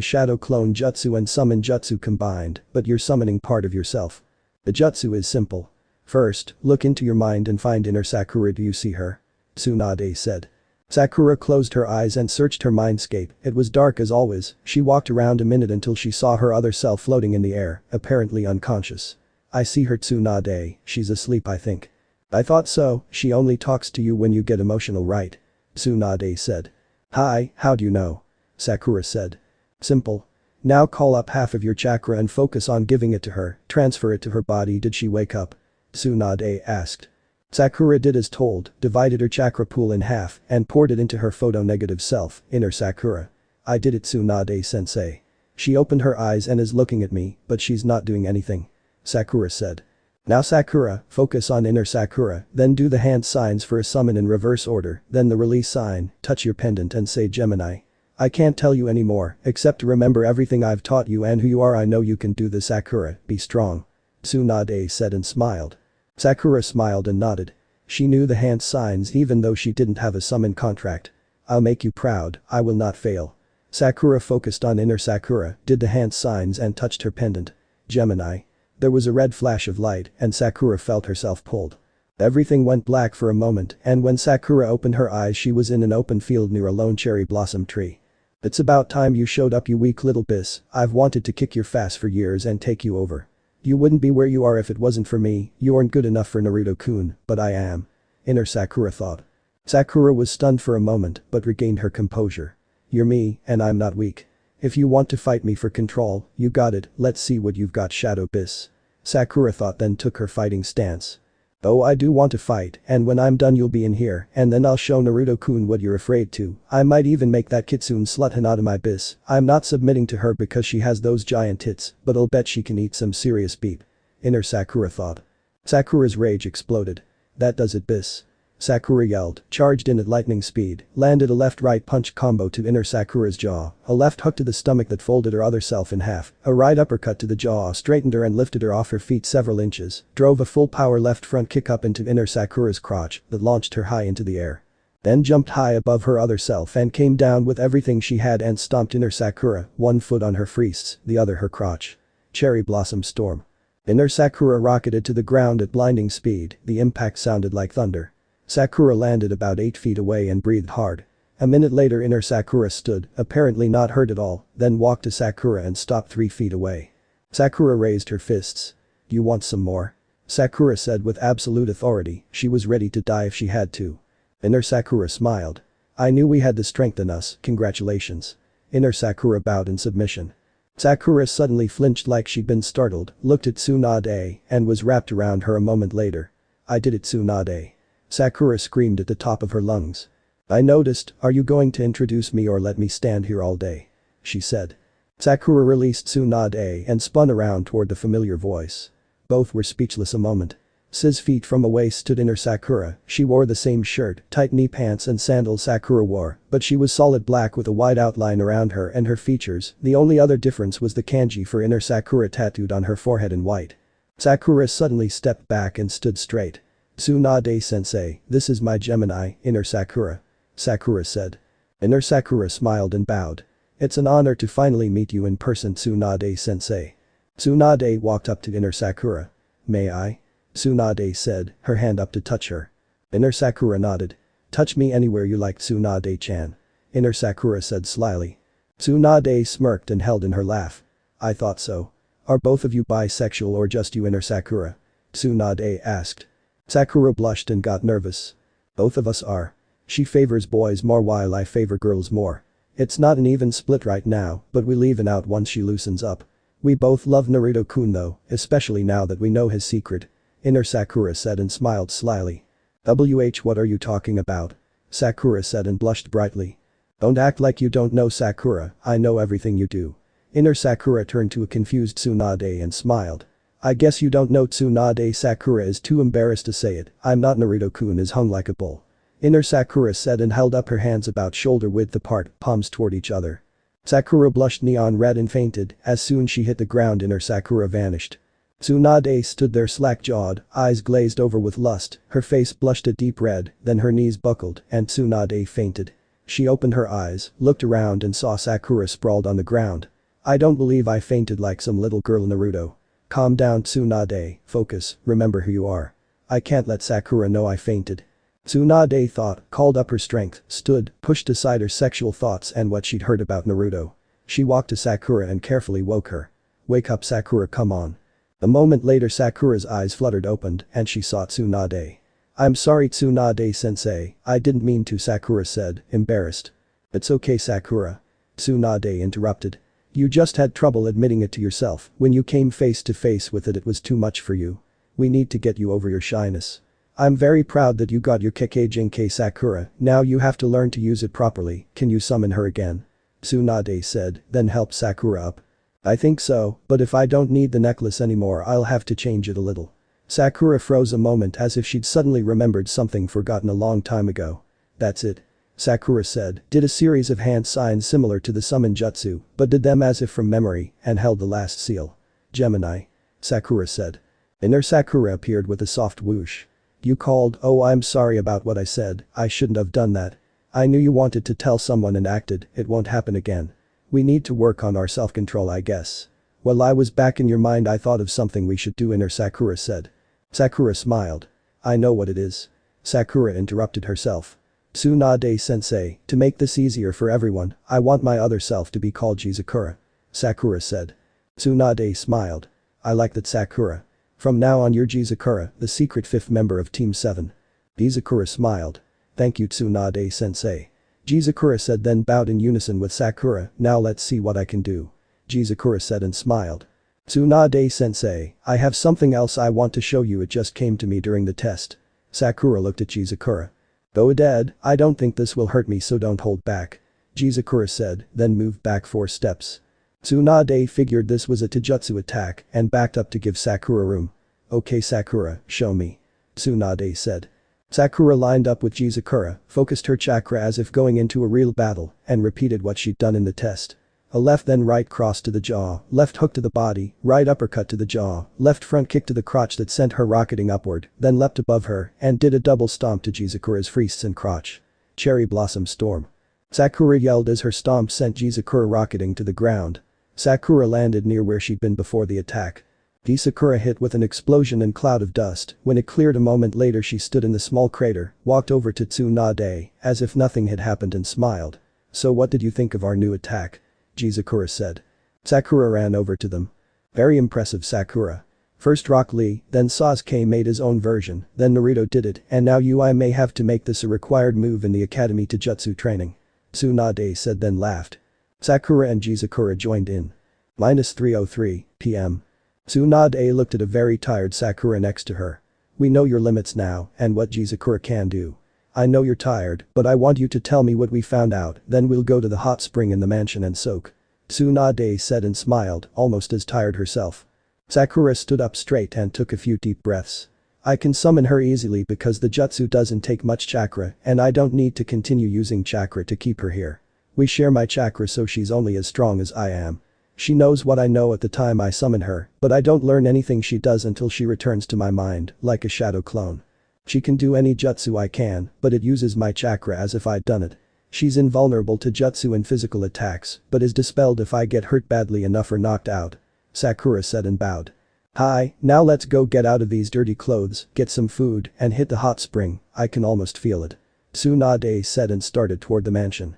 shadow clone jutsu and summon jutsu combined, but you're summoning part of yourself. The jutsu is simple. First, look into your mind and find inner Sakura. Do you see her? Tsunade said. Sakura closed her eyes and searched her mindscape, it was dark as always, she walked around a minute until she saw her other self floating in the air, apparently unconscious. I see her Tsunade, she's asleep I think. I thought so, she only talks to you when you get emotional right? Tsunade said. Hi, how do you know? Sakura said. Simple. Now call up half of your chakra and focus on giving it to her, transfer it to her body. Did she wake up? Tsunade asked. Sakura did as told, divided her chakra pool in half and poured it into her photo-negative self, inner Sakura. I did it Tsunade-sensei. She opened her eyes and is looking at me, but she's not doing anything. Sakura said. Now Sakura, focus on inner Sakura, then do the hand signs for a summon in reverse order, then the release sign, touch your pendant and say Gemini. I can't tell you any more, except to remember everything I've taught you and who you are. I know you can do this Sakura, be strong. Tsunade said and smiled. Sakura smiled and nodded. She knew the hand signs even though she didn't have a summon contract. I'll make you proud, I will not fail. Sakura focused on inner Sakura, did the hand signs and touched her pendant. Gemini. There was a red flash of light and Sakura felt herself pulled. Everything went black for a moment and when Sakura opened her eyes she was in an open field near a lone cherry blossom tree. It's about time you showed up you weak little bis, I've wanted to kick your face for years and take you over. You wouldn't be where you are if it wasn't for me, you aren't good enough for Naruto-kun, but I am. Inner Sakura thought. Sakura was stunned for a moment but regained her composure. You're me and I'm not weak. If you want to fight me for control, you got it, let's see what you've got Shadow Bis. Sakura thought then took her fighting stance. Oh I do want to fight and when I'm done you'll be in here and then I'll show Naruto-kun what you're afraid to, I might even make that kitsune slut Hinata my bis, I'm not submitting to her because she has those giant tits, but I'll bet she can eat some serious beep. Inner Sakura thought. Sakura's rage exploded. That does it bis. Sakura yelled, charged in at lightning speed, landed a left-right punch combo to inner Sakura's jaw, a left hook to the stomach that folded her other self in half, a right uppercut to the jaw straightened her and lifted her off her feet several inches, drove a full power left front kick up into inner Sakura's crotch that launched her high into the air. Then jumped high above her other self and came down with everything she had and stomped inner Sakura, one foot on her freests, the other her crotch. Cherry Blossom Storm. Inner Sakura rocketed to the ground at blinding speed, the impact sounded like thunder. Sakura landed about 8 feet away and breathed hard. A minute later inner Sakura stood, apparently not hurt at all, then walked to Sakura and stopped 3 feet away. Sakura raised her fists. You want some more? Sakura said with absolute authority, she was ready to die if she had to. Inner Sakura smiled. I knew we had the strength in us, congratulations. Inner Sakura bowed in submission. Sakura suddenly flinched like she'd been startled, looked at Tsunade, and was wrapped around her a moment later. I did it Tsunade. Sakura screamed at the top of her lungs. I noticed, are you going to introduce me or let me stand here all day? She said. Sakura released Tsunade and spun around toward the familiar voice. Both were speechless a moment. 6 feet from away stood inner Sakura. She wore the same shirt, tight knee pants and sandals Sakura wore, but she was solid black with a wide outline around her and her features. The only other difference was the kanji for inner Sakura tattooed on her forehead in white. Sakura suddenly stepped back and stood straight. "Tsunade-sensei, this is my Gemini, inner Sakura," Sakura said. Inner Sakura smiled and bowed. "It's an honor to finally meet you in person, Tsunade-sensei." Tsunade walked up to inner Sakura. "May I?" Tsunade said, her hand up to touch her. Inner Sakura nodded. "Touch me anywhere you like, Tsunade-chan," inner Sakura said slyly. Tsunade smirked and held in her laugh. "I thought so. Are both of you bisexual or just you, inner Sakura?" Tsunade asked. Sakura blushed and got nervous. "Both of us are. She favors boys more while I favor girls more. It's not an even split right now, but we'll even out once she loosens up. We both love Naruto-kun though, especially now that we know his secret," inner Sakura said and smiled slyly. What are you talking about?" Sakura said and blushed brightly. "Don't act like you don't know, Sakura, I know everything you do." Inner Sakura turned to a confused Tsunade and smiled. "I guess you don't know, Tsunade." Sakura is too embarrassed to say it. "I'm not Naruto-kun is hung like a bull." Inner Sakura said and held up her hands about shoulder width apart, palms toward each other. Sakura blushed neon red and fainted. As soon she hit the ground, inner Sakura vanished. Tsunade stood there slack-jawed, eyes glazed over with lust, her face blushed a deep red, then her knees buckled and Tsunade fainted. She opened her eyes, looked around and saw Sakura sprawled on the ground. "I don't believe I fainted like some little girl, Naruto." "Calm down, Tsunade, focus, remember who you are." "I can't let Sakura know I fainted." Tsunade thought, called up her strength, stood, pushed aside her sexual thoughts and what she'd heard about Naruto. She walked to Sakura and carefully woke her. "Wake up, Sakura, come on." A moment later Sakura's eyes fluttered opened and she saw Tsunade. "I'm sorry, Tsunade-sensei, I didn't mean to," Sakura said, embarrassed. "It's okay, Sakura." Tsunade interrupted. "You just had trouble admitting it to yourself. When you came face to face with it was too much for you. We need to get you over your shyness. I'm very proud that you got your Kekkei Jinkai, Sakura, now you have to learn to use it properly. Can you summon her again?" Tsunade said, then helped Sakura up. "I think so, but if I don't need the necklace anymore I'll have to change it a little." Sakura froze a moment as if she'd suddenly remembered something forgotten a long time ago. "That's it," Sakura said, did a series of hand signs similar to the summon jutsu, but did them as if from memory, and held the last seal. "Gemini," Sakura said. Inner Sakura appeared with a soft whoosh. "You called, oh I'm sorry about what I said, I shouldn't have done that. I knew you wanted to tell someone and acted, it won't happen again. We need to work on our self-control, I guess." "While I was back in your mind I thought of something we should do," inner Sakura said. Sakura smiled. "I know what it is." Sakura interrupted herself. "Tsunade-sensei, to make this easier for everyone, I want my other self to be called Jizakura," Sakura said. Tsunade smiled. "I like that, Sakura. From now on you're Jizakura, the secret 5th member of Team 7. Jizakura smiled. "Thank you, Tsunade-sensei." Jizakura said, then bowed in unison with Sakura. "Now let's see what I can do." Jizakura said and smiled. "Tsunade-sensei, I have something else I want to show you, it just came to me during the test." Sakura looked at Jizakura. "Go ahead, I don't think this will hurt me, so don't hold back," Jizakura said, then moved back 4 steps. Tsunade figured this was a taijutsu attack and backed up to give Sakura room. "Okay, Sakura, show me," Tsunade said. Sakura lined up with Jizakura, focused her chakra as if going into a real battle, and repeated what she'd done in the test. A left then right cross to the jaw, left hook to the body, right uppercut to the jaw, left front kick to the crotch that sent her rocketing upward, then leapt above her and did a double stomp to Jizakura's freeze and crotch. "Cherry Blossom Storm." Sakura yelled as her stomp sent Jizakura rocketing to the ground. Sakura landed near where she'd been before the attack. Jizakura hit with an explosion and cloud of dust. When it cleared a moment later she stood in the small crater, walked over to Tsunade, as if nothing had happened and smiled. "So what did you think of our new attack?" Jizakura said. Sakura ran over to them. "Very impressive, Sakura. First Rock Lee, then Sasuke made his own version, then Naruto did it, and now I may have to make this a required move in the academy taijutsu training." Tsunade said, then laughed. Sakura and Jizakura joined in. -3:03 p.m. Tsunade looked at a very tired Sakura next to her. "We know your limits now and what Jizakura can do. I know you're tired, but I want you to tell me what we found out, then we'll go to the hot spring in the mansion and soak." Tsunade said and smiled, almost as tired herself. Sakura stood up straight and took a few deep breaths. I can summon her easily because the jutsu doesn't take much chakra and I don't need to continue using chakra to keep her here. We share my chakra so she's only as strong as I am. She knows what I know at the time I summon her, but I don't learn anything she does until she returns to my mind, like a shadow clone. She can do any jutsu I can, but it uses my chakra as if I'd done it. She's invulnerable to jutsu and physical attacks, but is dispelled if I get hurt badly enough or knocked out. Sakura said and bowed. Hi, now let's go get out of these dirty clothes, get some food, and hit the hot spring, I can almost feel it. Tsunade said and started toward the mansion.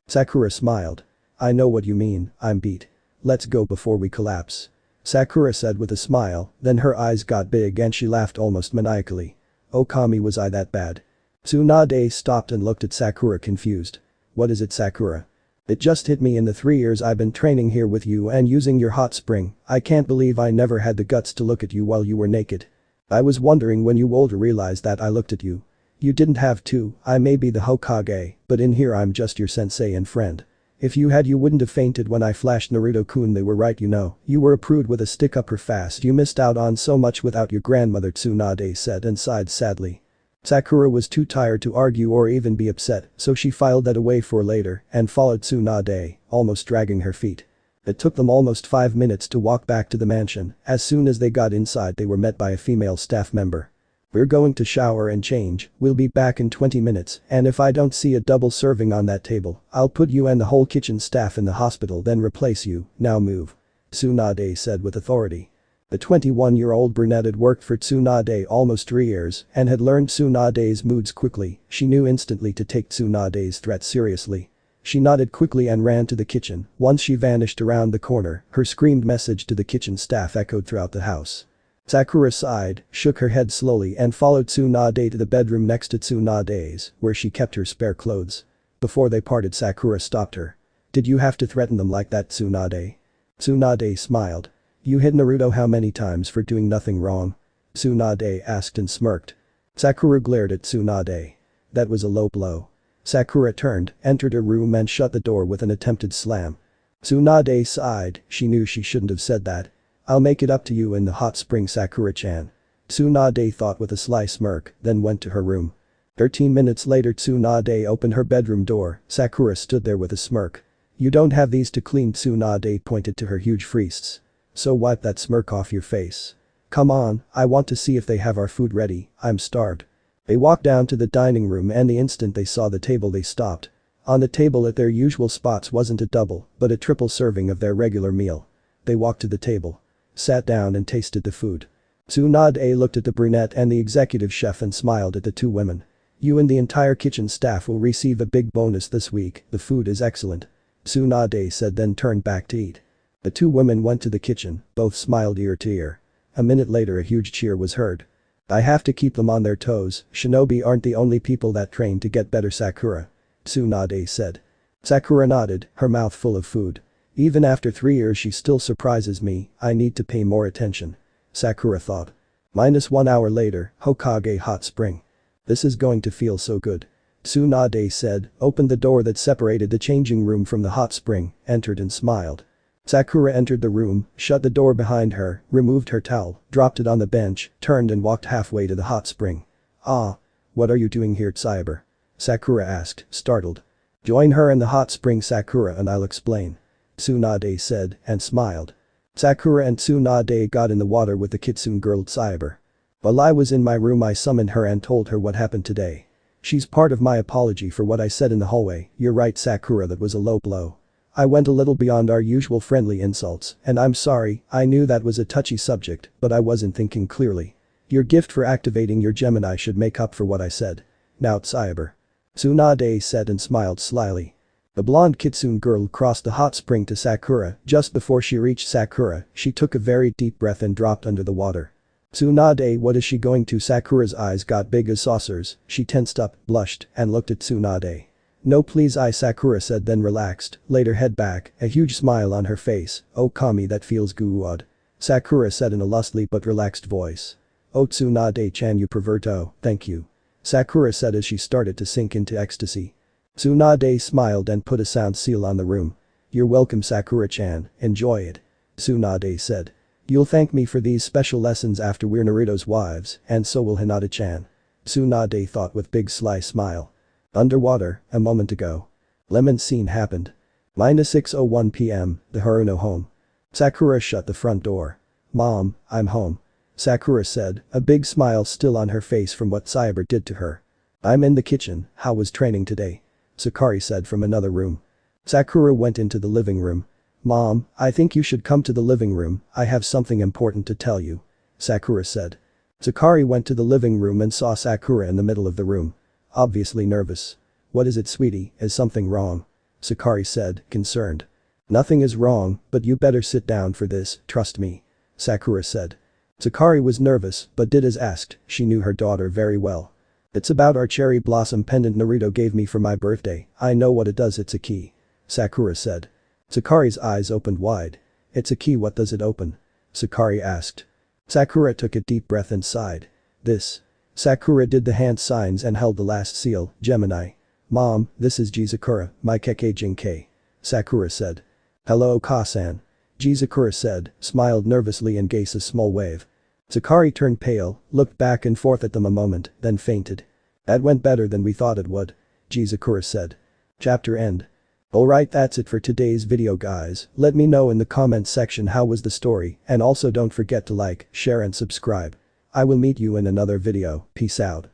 Sakura smiled. I know what you mean, I'm beat. Let's go before we collapse. Sakura said with a smile, then her eyes got big and she laughed almost maniacally. Oh Kami, was I that bad? Tsunade stopped and looked at Sakura confused. What is it, Sakura? It just hit me in the 3 years I've been training here with you and using your hot spring, I can't believe I never had the guts to look at you while you were naked. I was wondering when you older realized that I looked at you. You didn't have to, I may be the Hokage, but in here I'm just your sensei and friend. If you had you wouldn't have fainted when I flashed Naruto-kun, they were right, you know, you were a prude with a stick up her fast, you missed out on so much without your grandmother, Tsunade said and sighed sadly. Sakura was too tired to argue or even be upset, so she filed that away for later and followed Tsunade, almost dragging her feet. It took them almost 5 minutes to walk back to the mansion. As soon as they got inside they were met by a female staff member. We're going to shower and change, we'll be back in 20 minutes and if I don't see a double serving on that table, I'll put you and the whole kitchen staff in the hospital then replace you, now move. Tsunade said with authority. The 21-year-old brunette had worked for Tsunade almost 3 years and had learned Tsunade's moods quickly, she knew instantly to take Tsunade's threat seriously. She nodded quickly and ran to the kitchen. Once she vanished around the corner, her screamed message to the kitchen staff echoed throughout the house. Sakura sighed, shook her head slowly and followed Tsunade to the bedroom next to Tsunade's, where she kept her spare clothes. Before they parted, Sakura stopped her. Did you have to threaten them like that, Tsunade? Tsunade smiled. You hit Naruto how many times for doing nothing wrong? Tsunade asked and smirked. Sakura glared at Tsunade. That was a low blow. Sakura turned, entered her room and shut the door with an attempted slam. Tsunade sighed, she knew she shouldn't have said that. I'll make it up to you in the hot spring, Sakura-chan. Tsunade thought with a sly smirk, then went to her room. 13 minutes later Tsunade opened her bedroom door, Sakura stood there with a smirk. You don't have these to clean, Tsunade pointed to her huge freists. So wipe that smirk off your face. Come on, I want to see if they have our food ready, I'm starved. They walked down to the dining room and the instant they saw the table they stopped. On the table at their usual spots wasn't a double, but a triple serving of their regular meal. They walked to the table. Sat down and tasted the food. Tsunade looked at the brunette and the executive chef and smiled at the two women. You and the entire kitchen staff will receive a big bonus this week, the food is excellent. Tsunade said then turned back to eat. The two women went to the kitchen, both smiled ear to ear. A minute later a huge cheer was heard. I have to keep them on their toes, shinobi aren't the only people that train to get better, Sakura. Tsunade said. Sakura nodded, her mouth full of food. Even after 3 years she still surprises me, I need to pay more attention. Sakura thought. -1 hour later, Hokage Hot Spring. This is going to feel so good. Tsunade said, opened the door that separated the changing room from the hot spring, entered and smiled. Sakura entered the room, shut the door behind her, removed her towel, dropped it on the bench, turned and walked halfway to the hot spring. Ah. What are you doing here, Tsaiber? Sakura asked, startled. Join her in the hot spring, Sakura, and I'll explain. Tsunade said, and smiled. Sakura and Tsunade got in the water with the kitsune girl Tsaiber. While I was in my room I summoned her and told her what happened today. She's part of my apology for what I said in the hallway, you're right, Sakura, that was a low blow. I went a little beyond our usual friendly insults, and I'm sorry, I knew that was a touchy subject, but I wasn't thinking clearly. Your gift for activating your Gemini should make up for what I said. Now Tsaiber. Tsunade said and smiled slyly. The blonde kitsune girl crossed the hot spring to Sakura. Just before she reached Sakura, she took a very deep breath and dropped under the water. Tsunade, what is she going to? Sakura's eyes got big as saucers, she tensed up, blushed, and looked at Tsunade. No please, I Sakura said then relaxed, laid her head back, a huge smile on her face. Oh Kami, that feels good. Sakura said in a lustily but relaxed voice. Oh Tsunade-chan, you perverto, thank you. Sakura said as she started to sink into ecstasy. Tsunade smiled and put a sound seal on the room. You're welcome, Sakura-chan, enjoy it. Tsunade said. You'll thank me for these special lessons after we're Naruto's wives, and so will Hinata-chan. Tsunade thought with big sly smile. Underwater, a moment ago. Lemon scene happened. -6:01 p.m, the Haruno home. Sakura shut the front door. Mom, I'm home. Sakura said, a big smile still on her face from what Cyber did to her. I'm in the kitchen, how was training today? Sakura said from another room. Sakura went into the living room. Mom, I think you should come to the living room, I have something important to tell you. Sakura said. Sakura went to the living room and saw Sakura in the middle of the room. Obviously nervous. What is it, sweetie, is something wrong? Sakura said, concerned. Nothing is wrong, but you better sit down for this, trust me. Sakura said. Sakura was nervous but did as asked, she knew her daughter very well. It's about our cherry blossom pendant Naruto gave me for my birthday, I know what it does, it's a key. Sakura said. Sakura's eyes opened wide. It's a key, what does it open? Sakura asked. Sakura took a deep breath and sighed. This. Sakura did the hand signs and held the last seal, Gemini. Mom, this is Jizakura, my keke Jinkei. Sakura said. Hello Kasan. Jizakura said, smiled nervously and gave a small wave. Sakura turned pale, looked back and forth at them a moment, then fainted. That went better than we thought it would. Jizakura said. Chapter end. Alright, that's it for today's video guys, let me know in the comments section how was the story, and also don't forget to like, share and subscribe. I will meet you in another video, peace out.